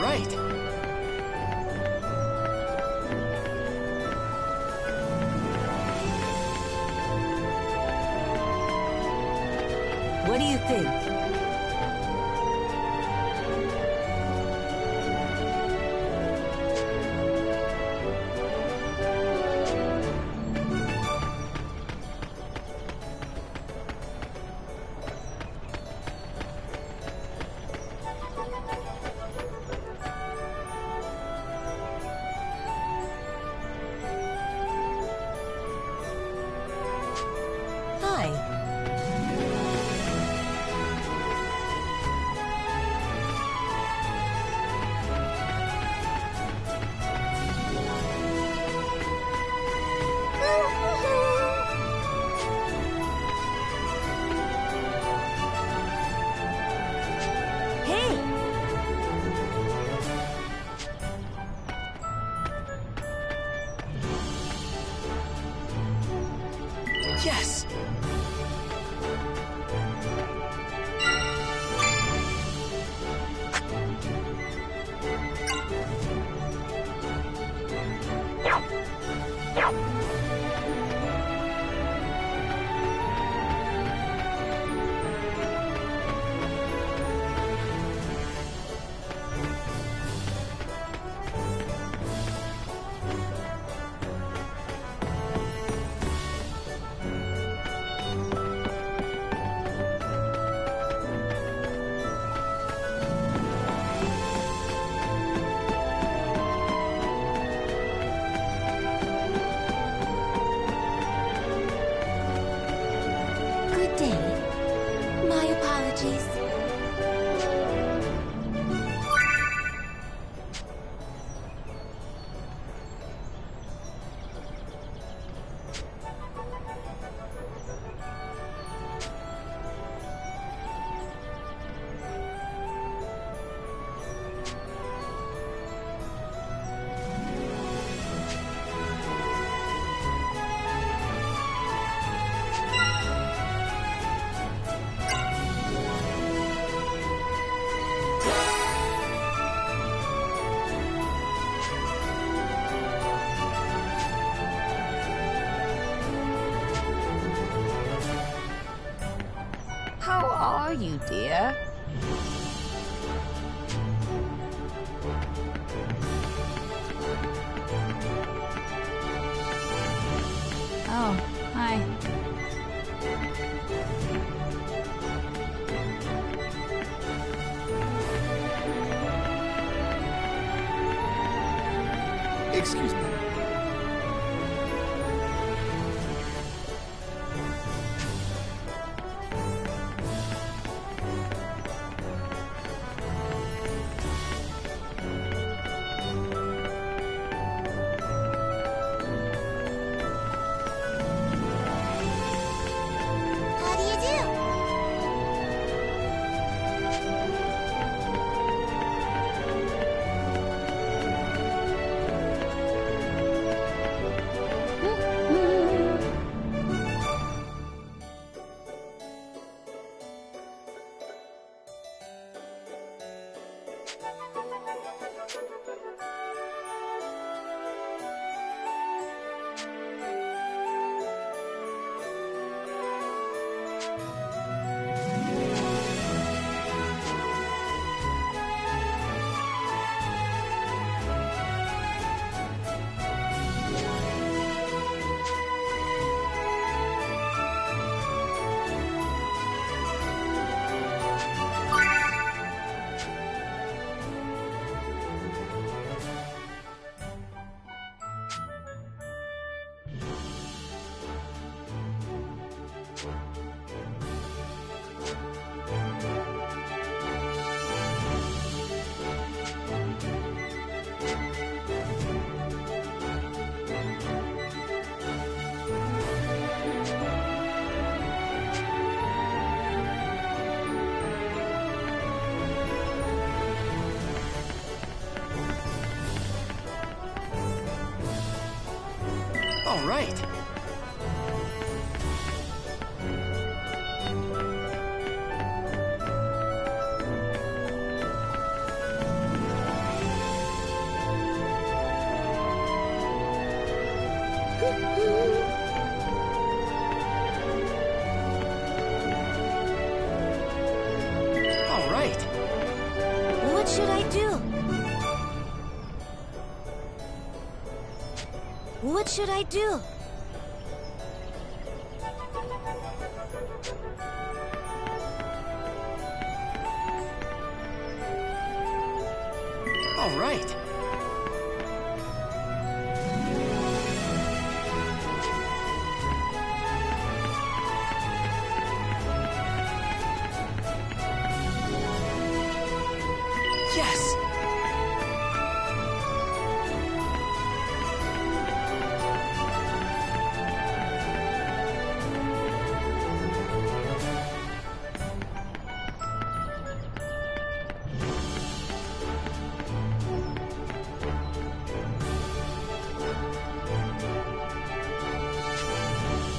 right. What do you think? Yes! Good day. My apologies. How are you, dear? Oh, hi. Excuse me. How do you do? All right. All right. What should I do? What should I do? All right. Yes!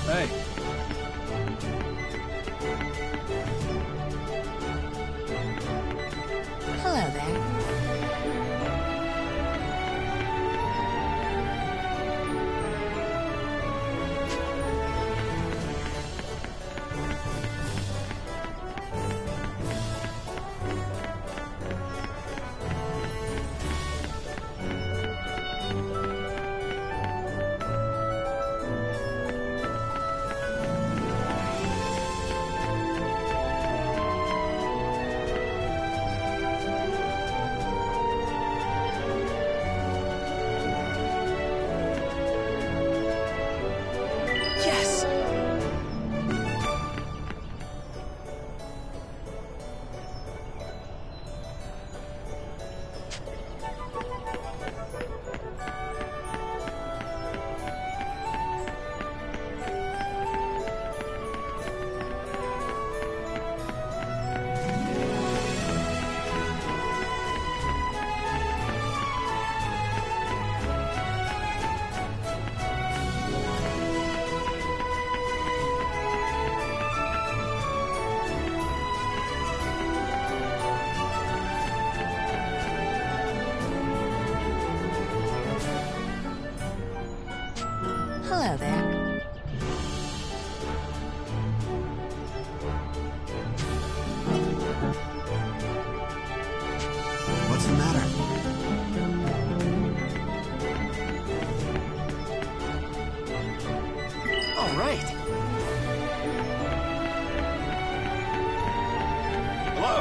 Hey. Hello there. Yes! Hello there. What's the matter? All right. Hello?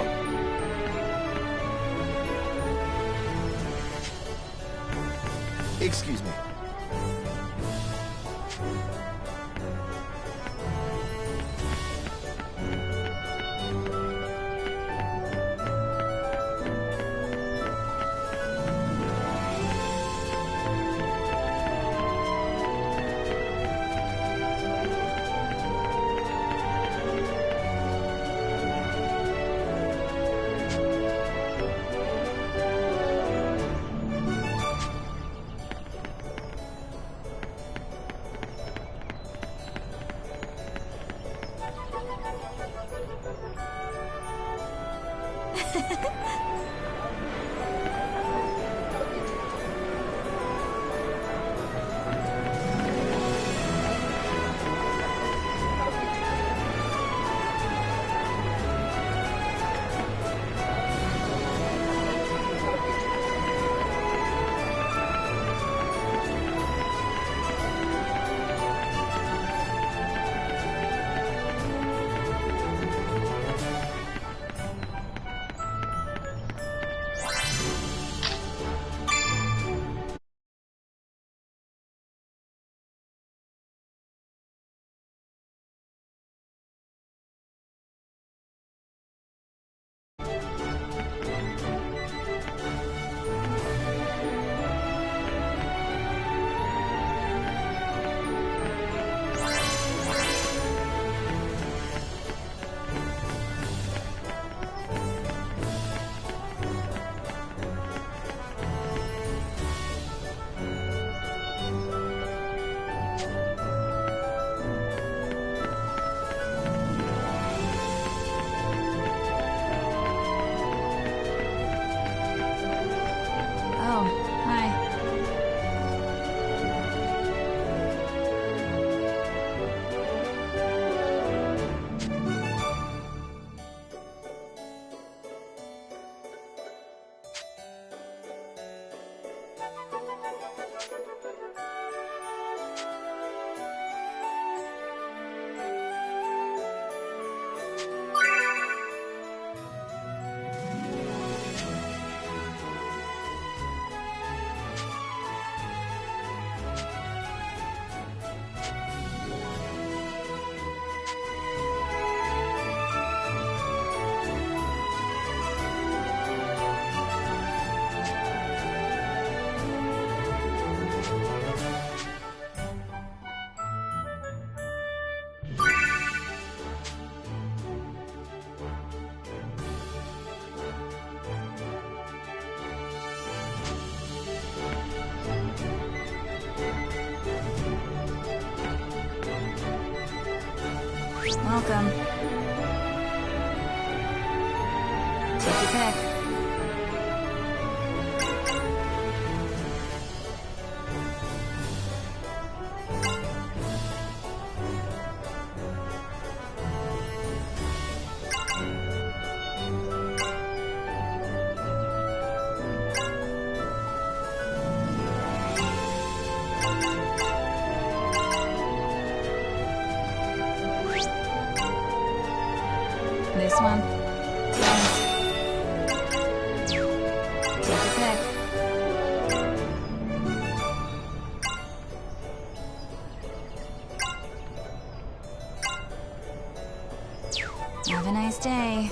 Excuse me. Welcome. Take your pick. This one. Take your pick. Have a nice day.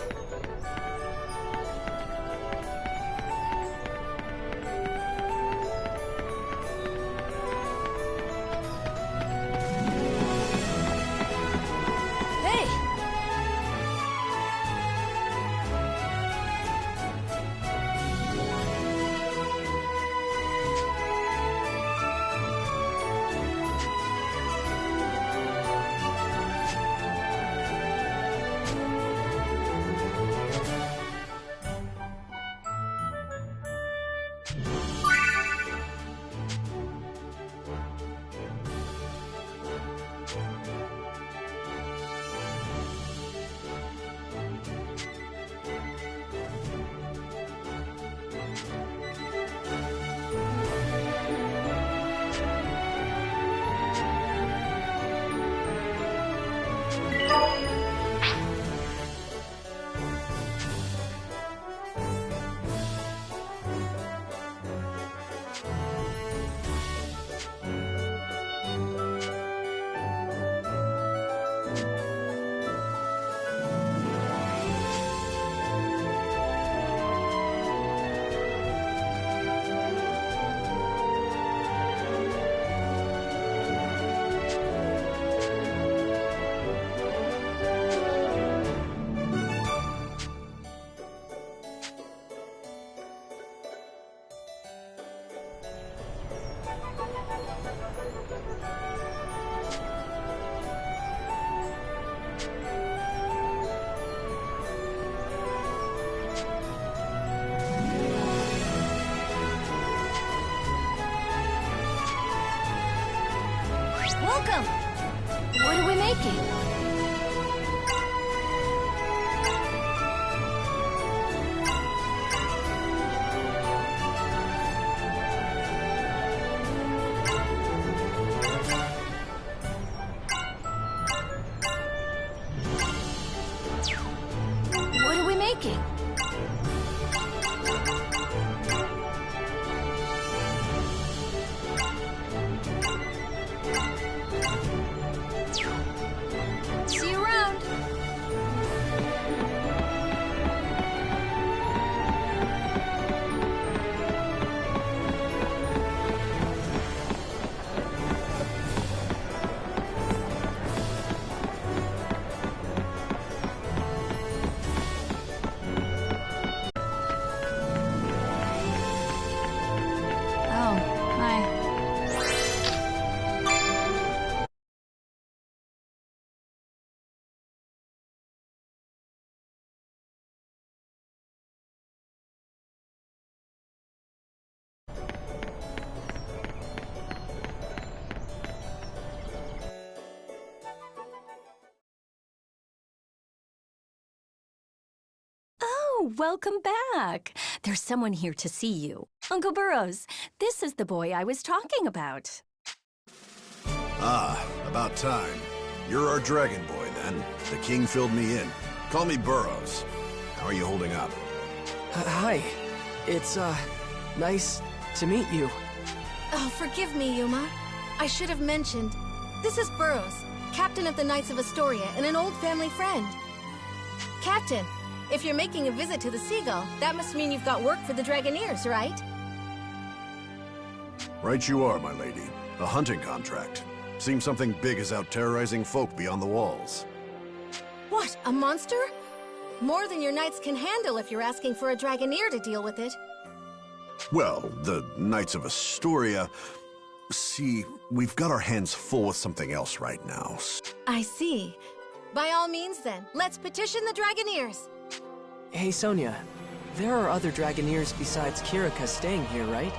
Welcome! What are we making? What are we making? See you around. Oh, hi. Oh, welcome back. There's someone here to see you. Uncle Burrows, this is the boy I was talking about. Ah, about time. You're our dragon boy, then. The king filled me in. Call me Burrows. How are you holding up? Hi. It's, nice to meet you. Oh, forgive me, Yuma. I should have mentioned. This is Burrows, captain of the Knights of Astoria and an old family friend. Captain, if you're making a visit to the Seagull, that must mean you've got work for the Dragoneers, right? Right you are, my lady. A hunting contract. Seems something big is out terrorizing folk beyond the walls. What, a monster? More than your knights can handle if you're asking for a Dragoneer to deal with it. Well, the Knights of Astoria... See, we've got our hands full with something else right now. I see. By all means then, let's petition the Dragoneers. Hey, Sonia. There are other Dragoneers besides Kirika staying here, right?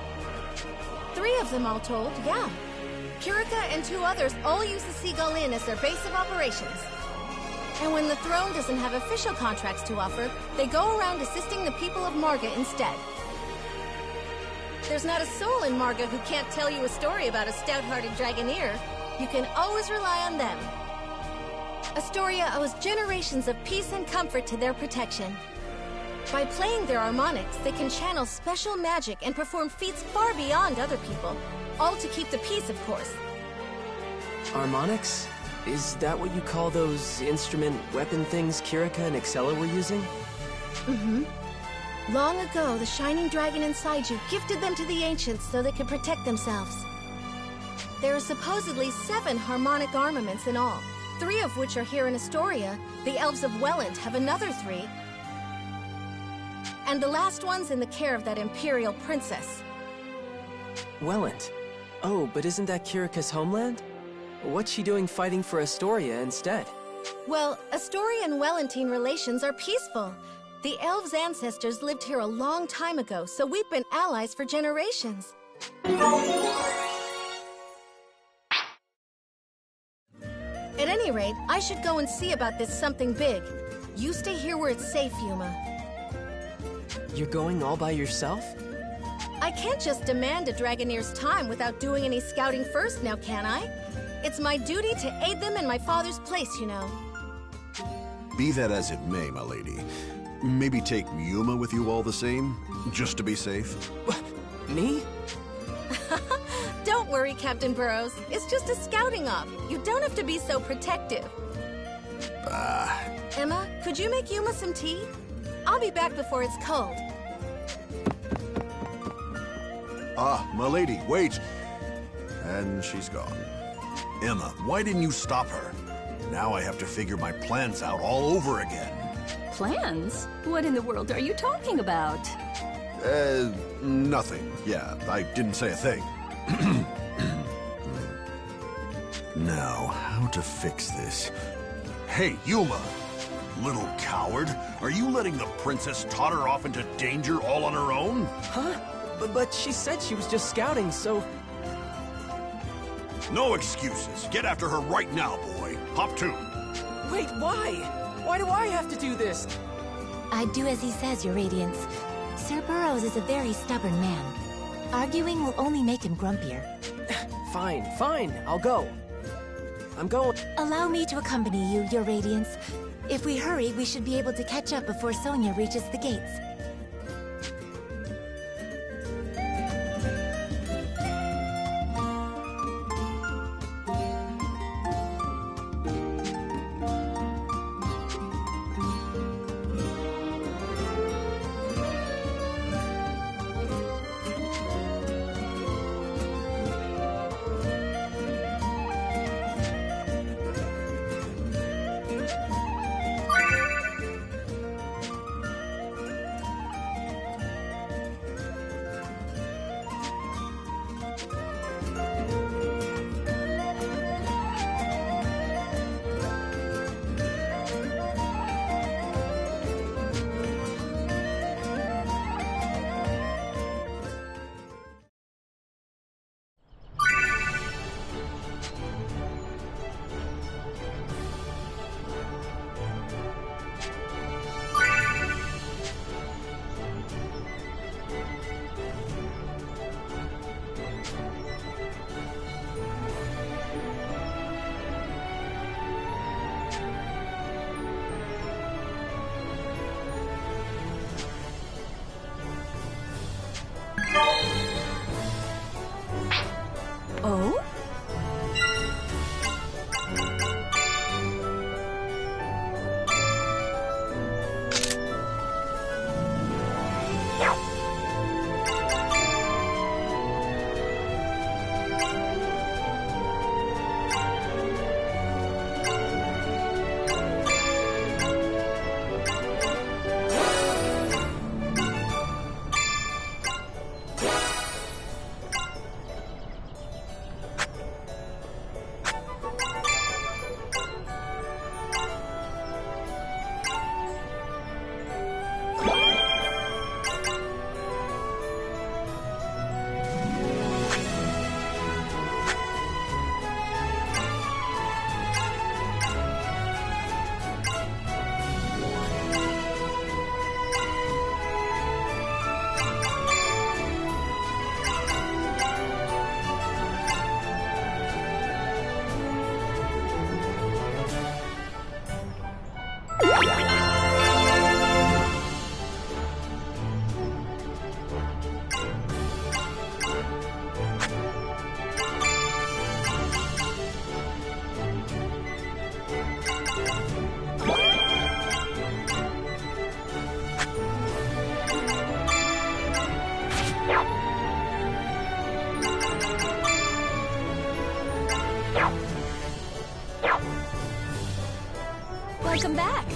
3 of them all told, yeah. Kirika and 2 others all use the Seagull Inn as their base of operations. And when the throne doesn't have official contracts to offer, they go around assisting the people of Marga instead. There's not a soul in Marga who can't tell you a story about a stout-hearted Dragoneer. You can always rely on them. Astoria owes generations of peace and comfort to their protection. By playing their harmonics, they can channel special magic and perform feats far beyond other people. All to keep the peace, of course. Harmonics? Is that what you call those instrument weapon things Kirika and Excella were using? Mm-hmm. Long ago, the shining dragon inside you gifted them to the ancients so they could protect themselves. There are supposedly 7 harmonic armaments in all, 3 of which are here in Astoria. The elves of Welland have another 3. And the last one's in the care of that Imperial Princess. Welland? Oh, but isn't that Kirika's homeland? What's she doing fighting for Astoria instead? Well, Astoria and Wellentine relations are peaceful. The elves' ancestors lived here a long time ago, so we've been allies for generations. At any rate, I should go and see about this something big. You stay here where it's safe, Yuma. You're going all by yourself? I can't just demand a Dragoneer's time without doing any scouting first now, can I? It's my duty to aid them in my father's place, you know. Be that as it may, my lady. Maybe take Yuma with you all the same, just to be safe. Me? Don't worry, Captain Burrows. It's just a scouting op. You don't have to be so protective. Emma, could you make Yuma some tea? I'll be back before it's cold. My lady, wait. And she's gone. Emma, why didn't you stop her? Now I have to figure my plans out all over again. Plans? What in the world are you talking about? Nothing. Yeah, I didn't say a thing. Now, how to fix this? Hey, Yuma! Little coward, are you letting the princess totter off into danger all on her own? Huh? But she said she was just scouting, so... No excuses. Get after her right now, boy. Hop to. Wait, why? Why do I have to do this? I'd do as he says, Your Radiance. Sir Burrows is a very stubborn man. Arguing will only make him grumpier. Fine. I'll go. I'm going. Allow me to accompany you, Your Radiance. If we hurry, we should be able to catch up before Sonia reaches the gates. Welcome back.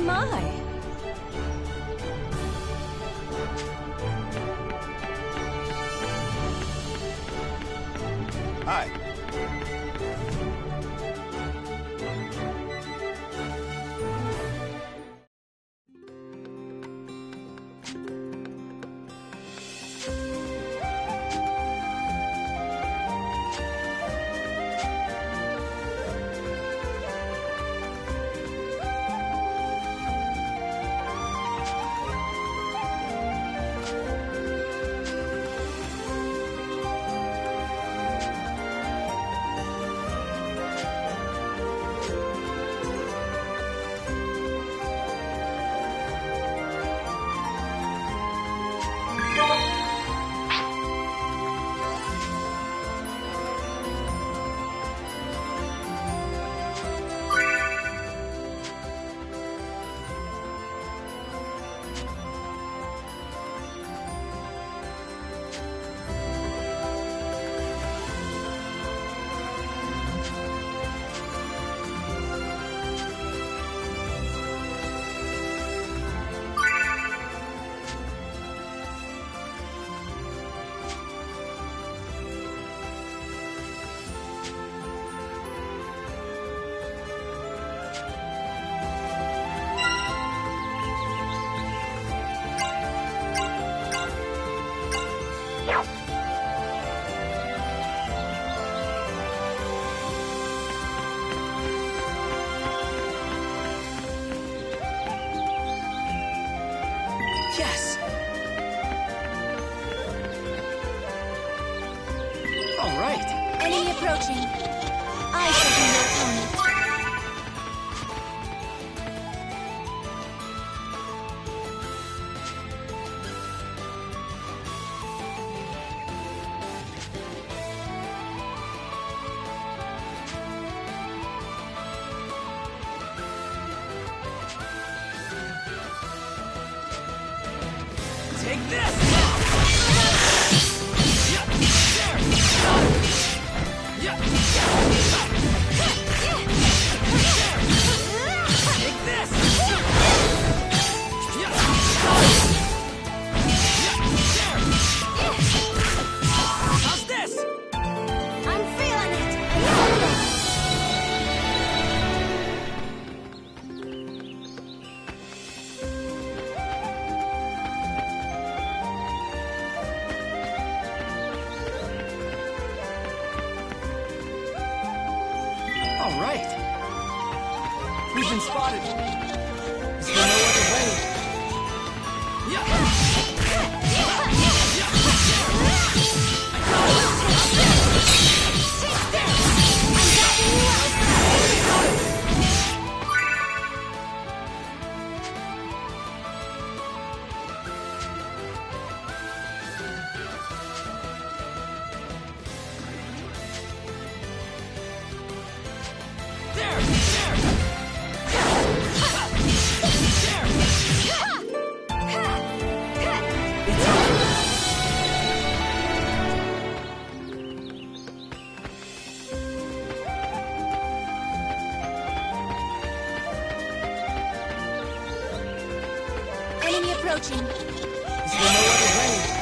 My. Hi. Yes! All right. Enemy approaching. I shall be your opponent. Take this! How's this? I'm feeling it. All right. We've been spotted. Is there no other way? approaching. Is there no other way?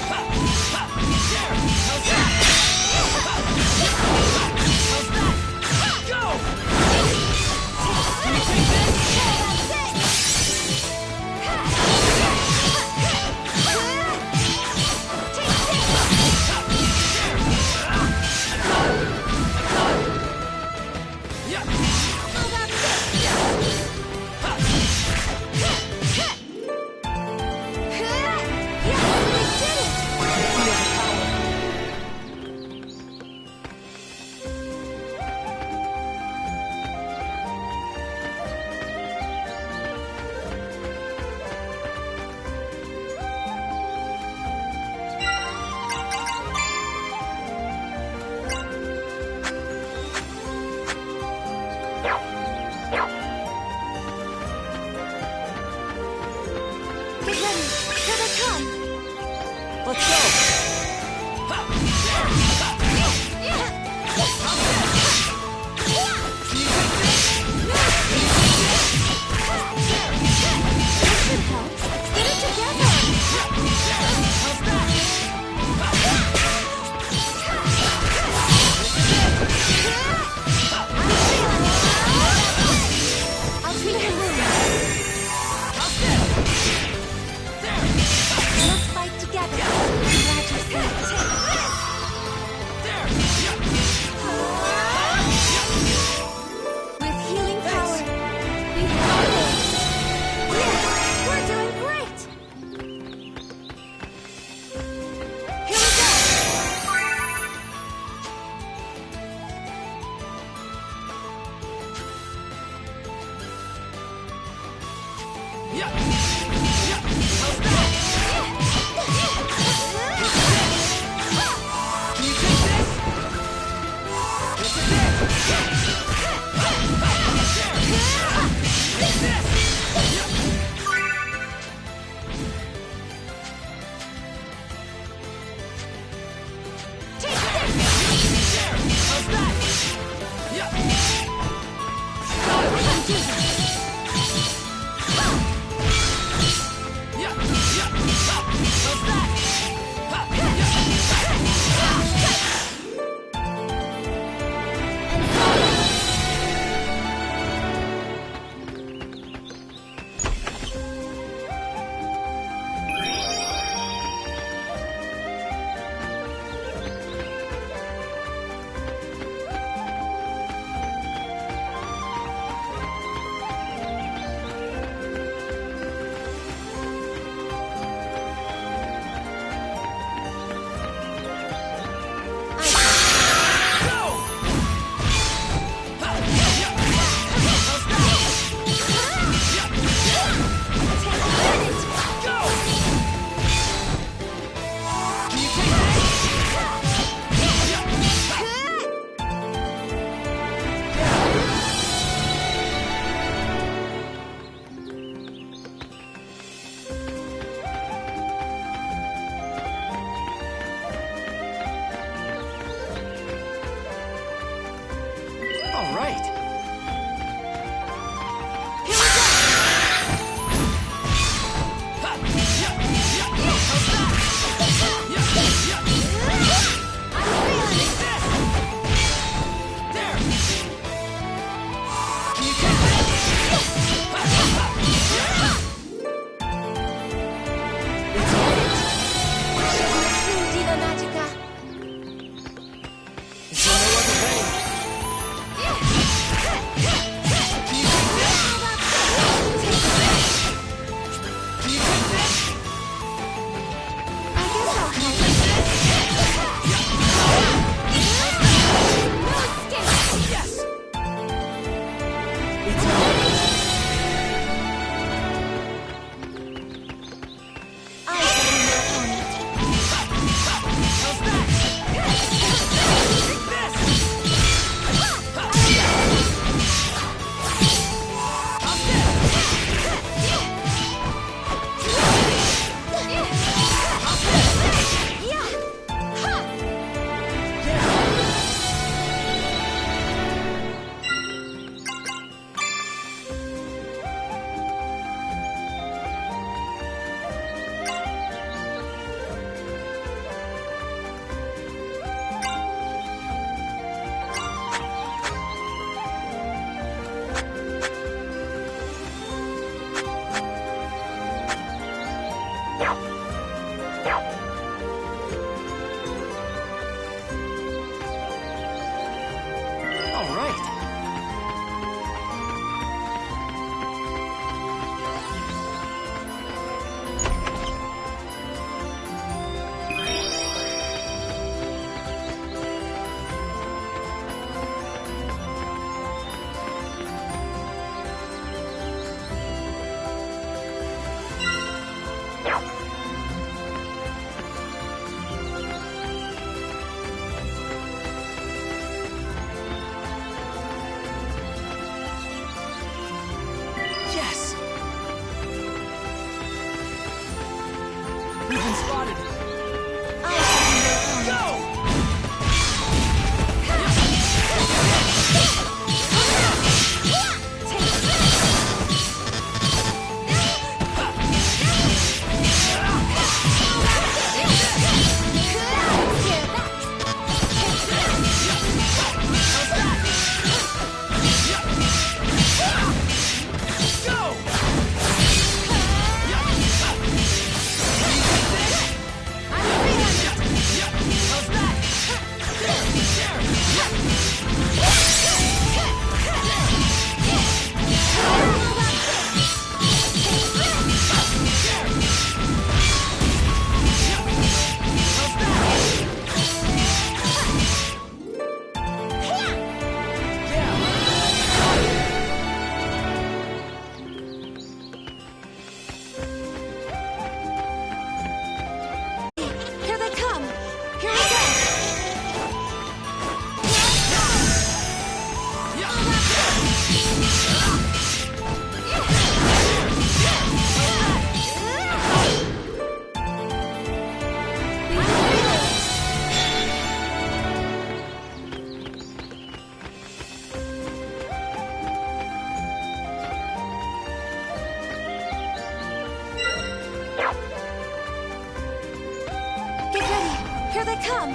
Here they come!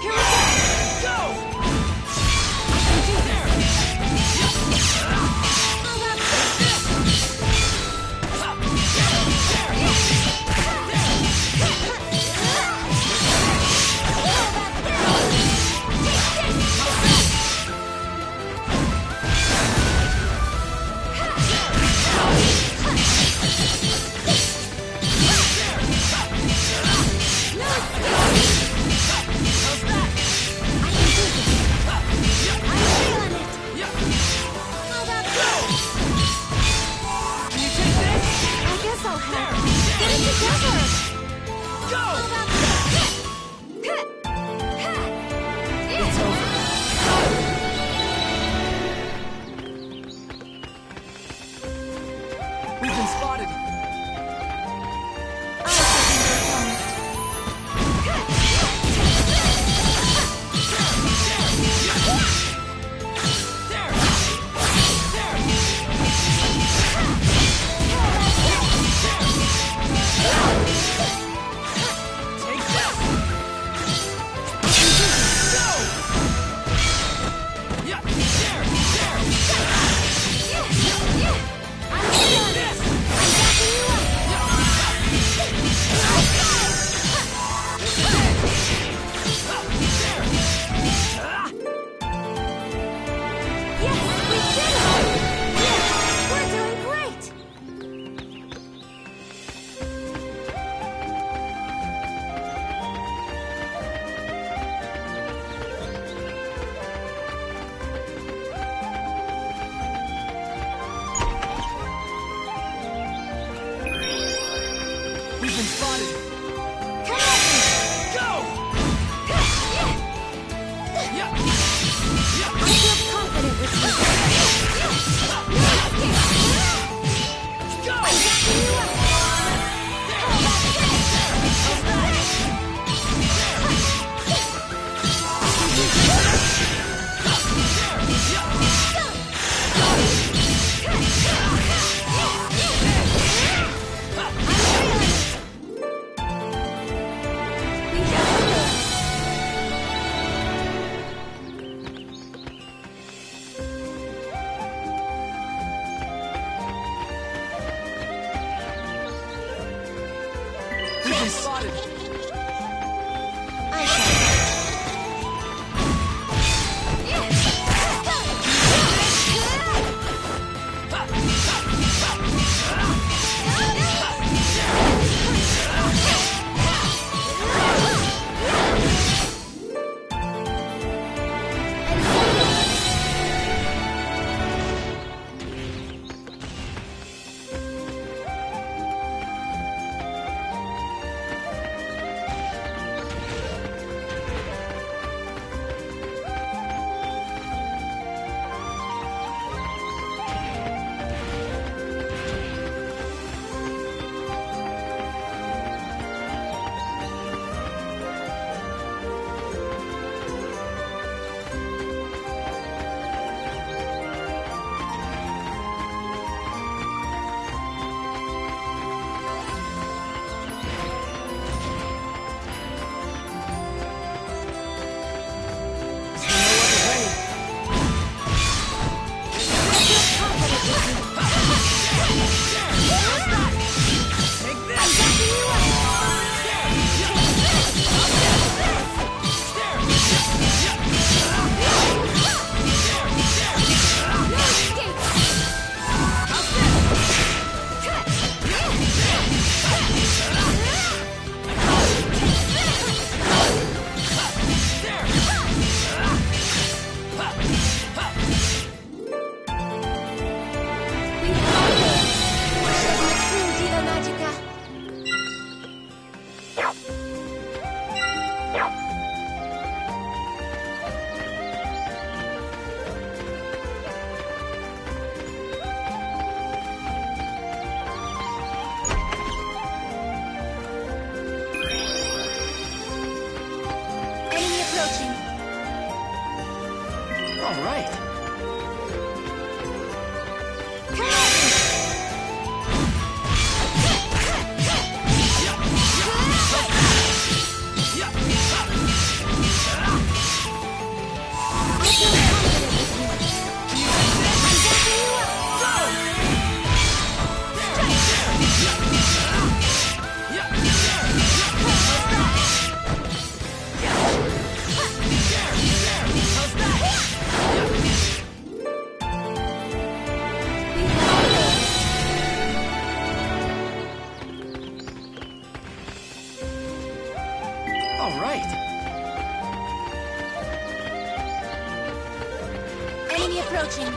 Here we go! Go! All right. Enemy approaching.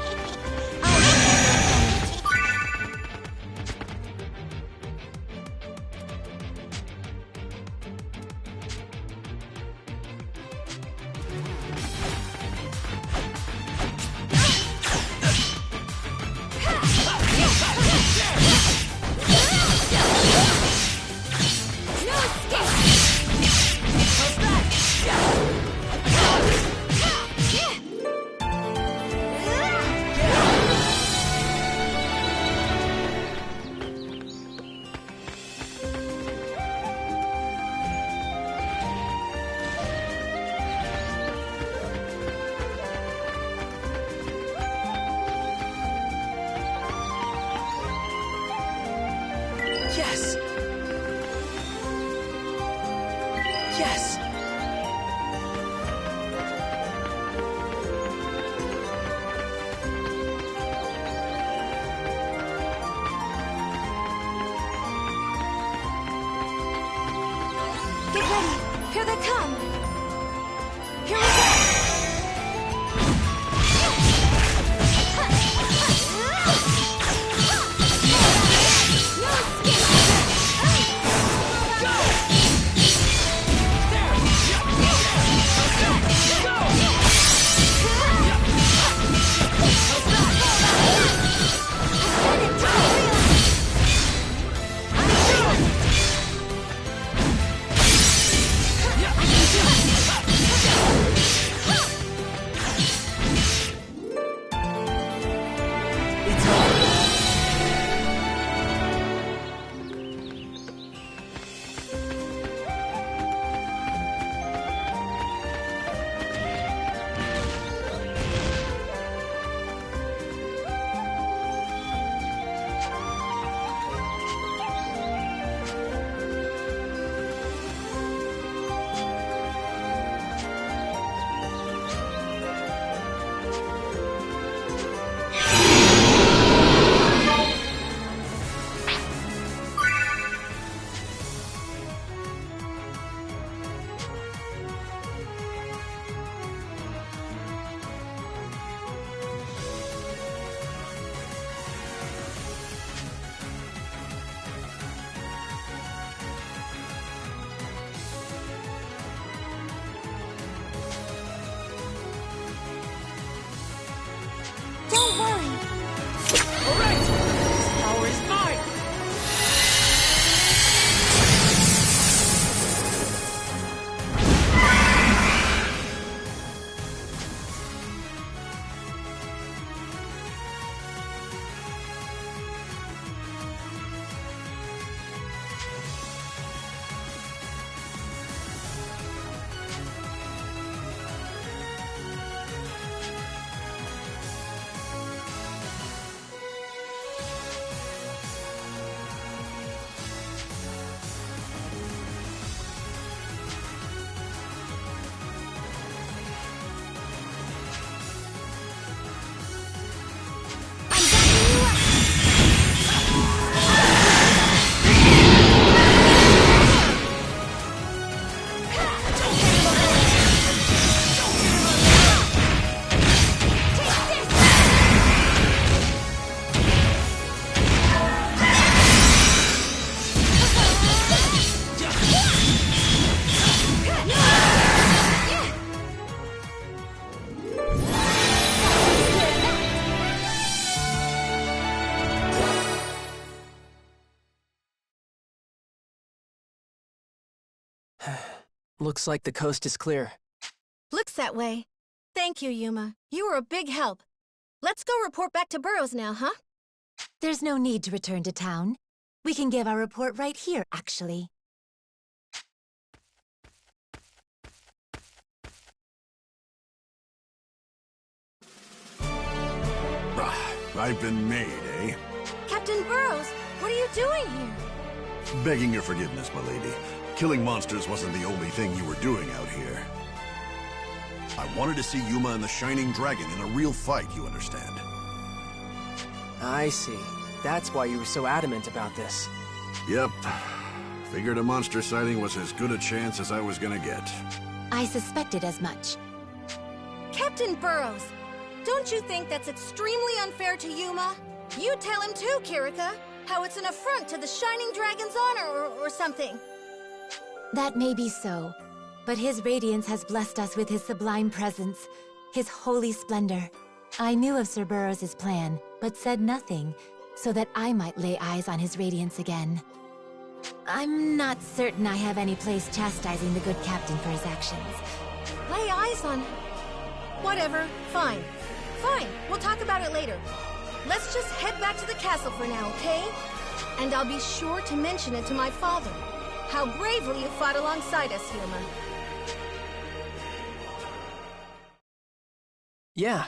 Yes! Yes! Get ready! Here they come! Here we go! Don't worry. All right! This power is mine! Looks like the coast is clear. Looks that way. Thank you, Yuma. You were a big help. Let's go report back to Burroughs now, huh? There's no need to return to town. We can give our report right here, actually. I've been made, eh? Captain Burroughs, what are you doing here? Begging your forgiveness, my lady. Killing monsters wasn't the only thing you were doing out here. I wanted to see Yuma and the Shining Dragon in a real fight, you understand? I see. That's why you were so adamant about this. Yep. Figured a monster sighting was as good a chance as I was gonna get. I suspected as much. Captain Burrows, don't you think that's extremely unfair to Yuma? You tell him too, Kirika, how it's an affront to the Shining Dragon's honor or something. That may be so, but his radiance has blessed us with his sublime presence, his holy splendor. I knew of Sir Burrows' plan, but said nothing, so that I might lay eyes on his radiance again. I'm not certain I have any place chastising the good captain for his actions. Lay eyes on... Whatever, fine. Fine, we'll talk about it later. Let's just head back to the castle for now, okay? And I'll be sure to mention it to my father. How bravely you fought alongside us, Yuma. Yeah.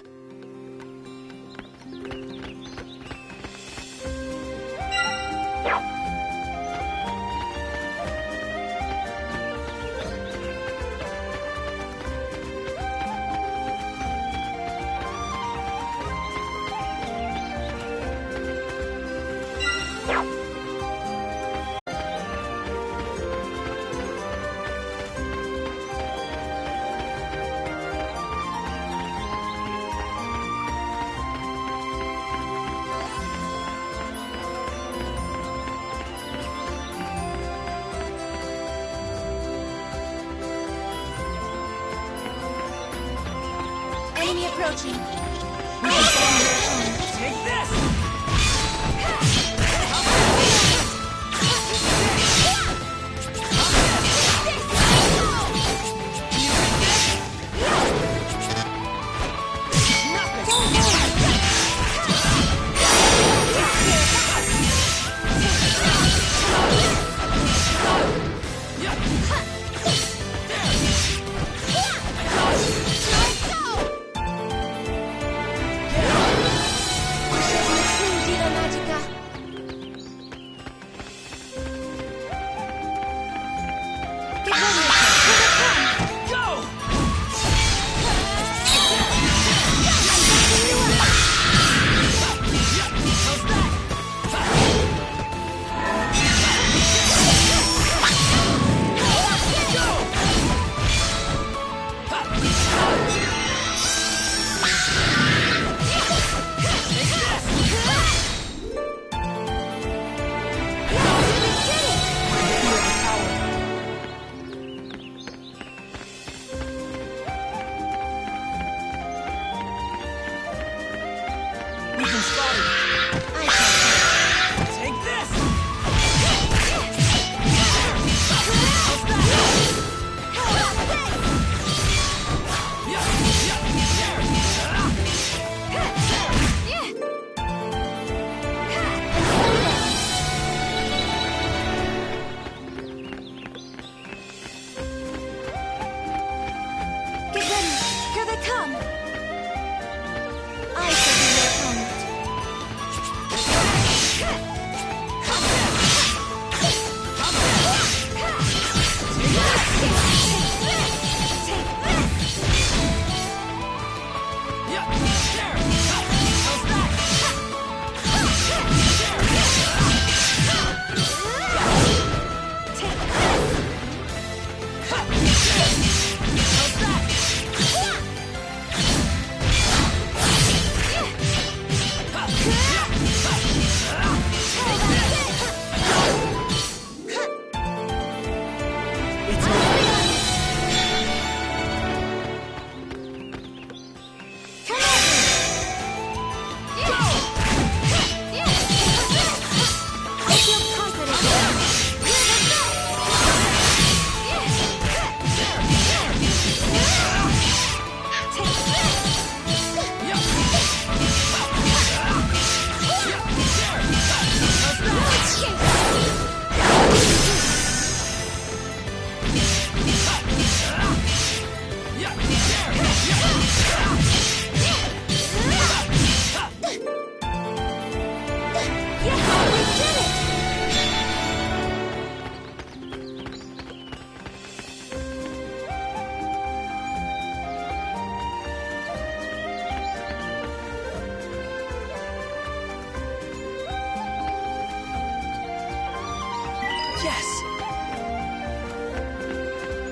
Enemy approaching. Take this!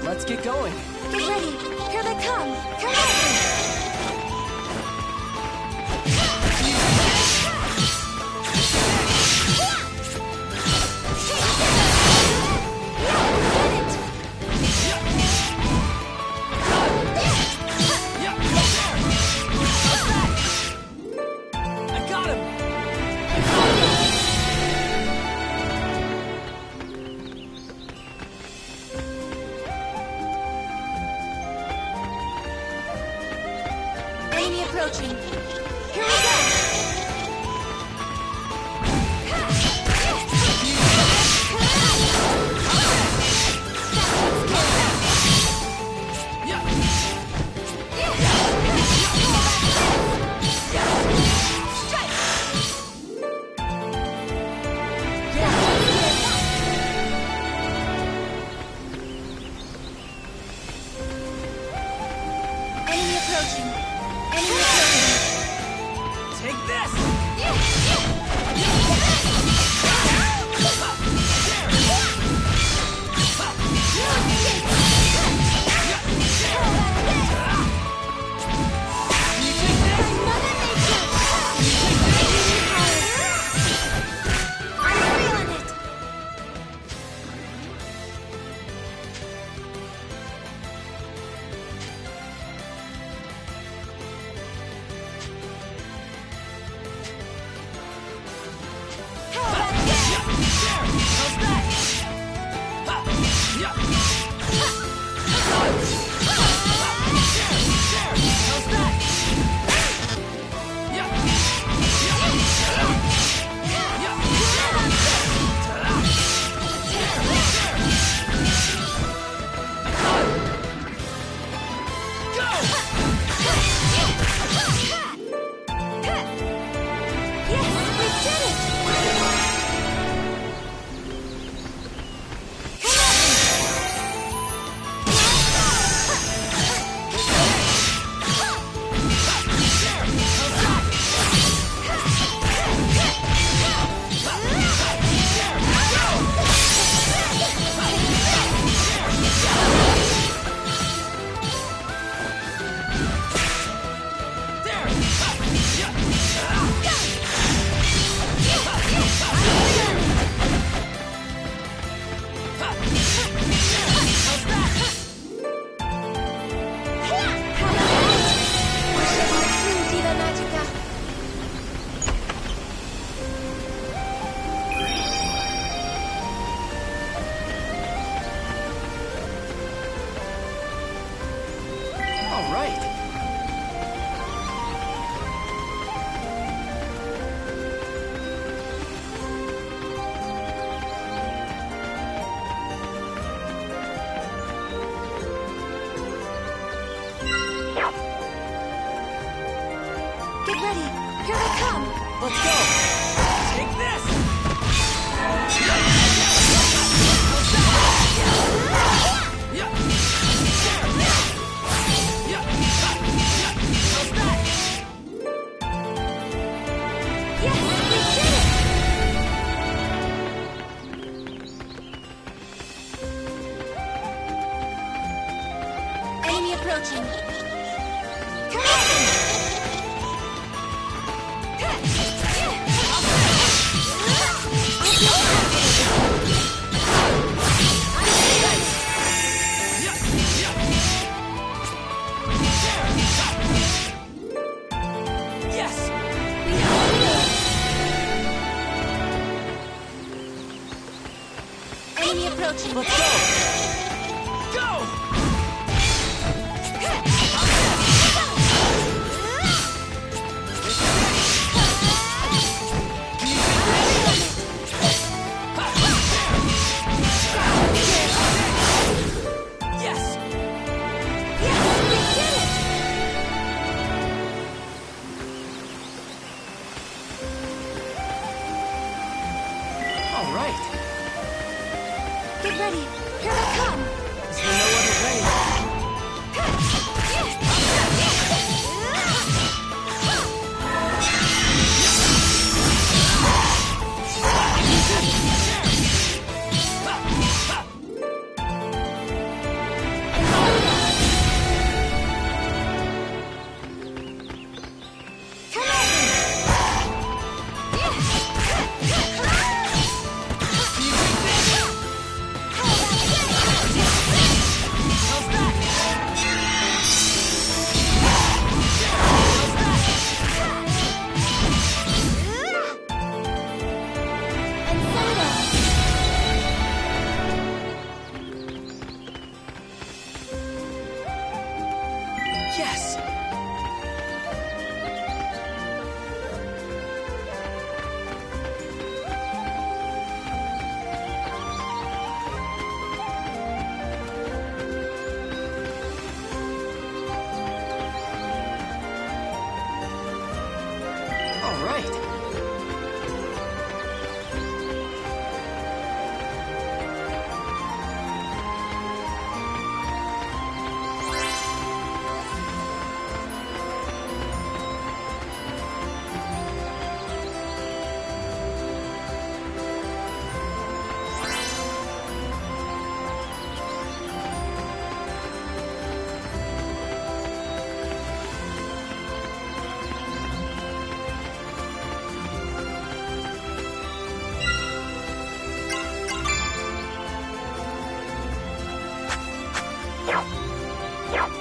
Let's get going. Get ready. Here they come. Come on. Enemy approaching. Here we go. Enemy approaching. Enemy approaching. Take this! All right. Get ready. Here they come. Let's go. Take this! Enemy approaching. Come on! Yes! Enemy approaching. Let's go! Go! Yes! All right. Get ready. Yes! All right. Meow.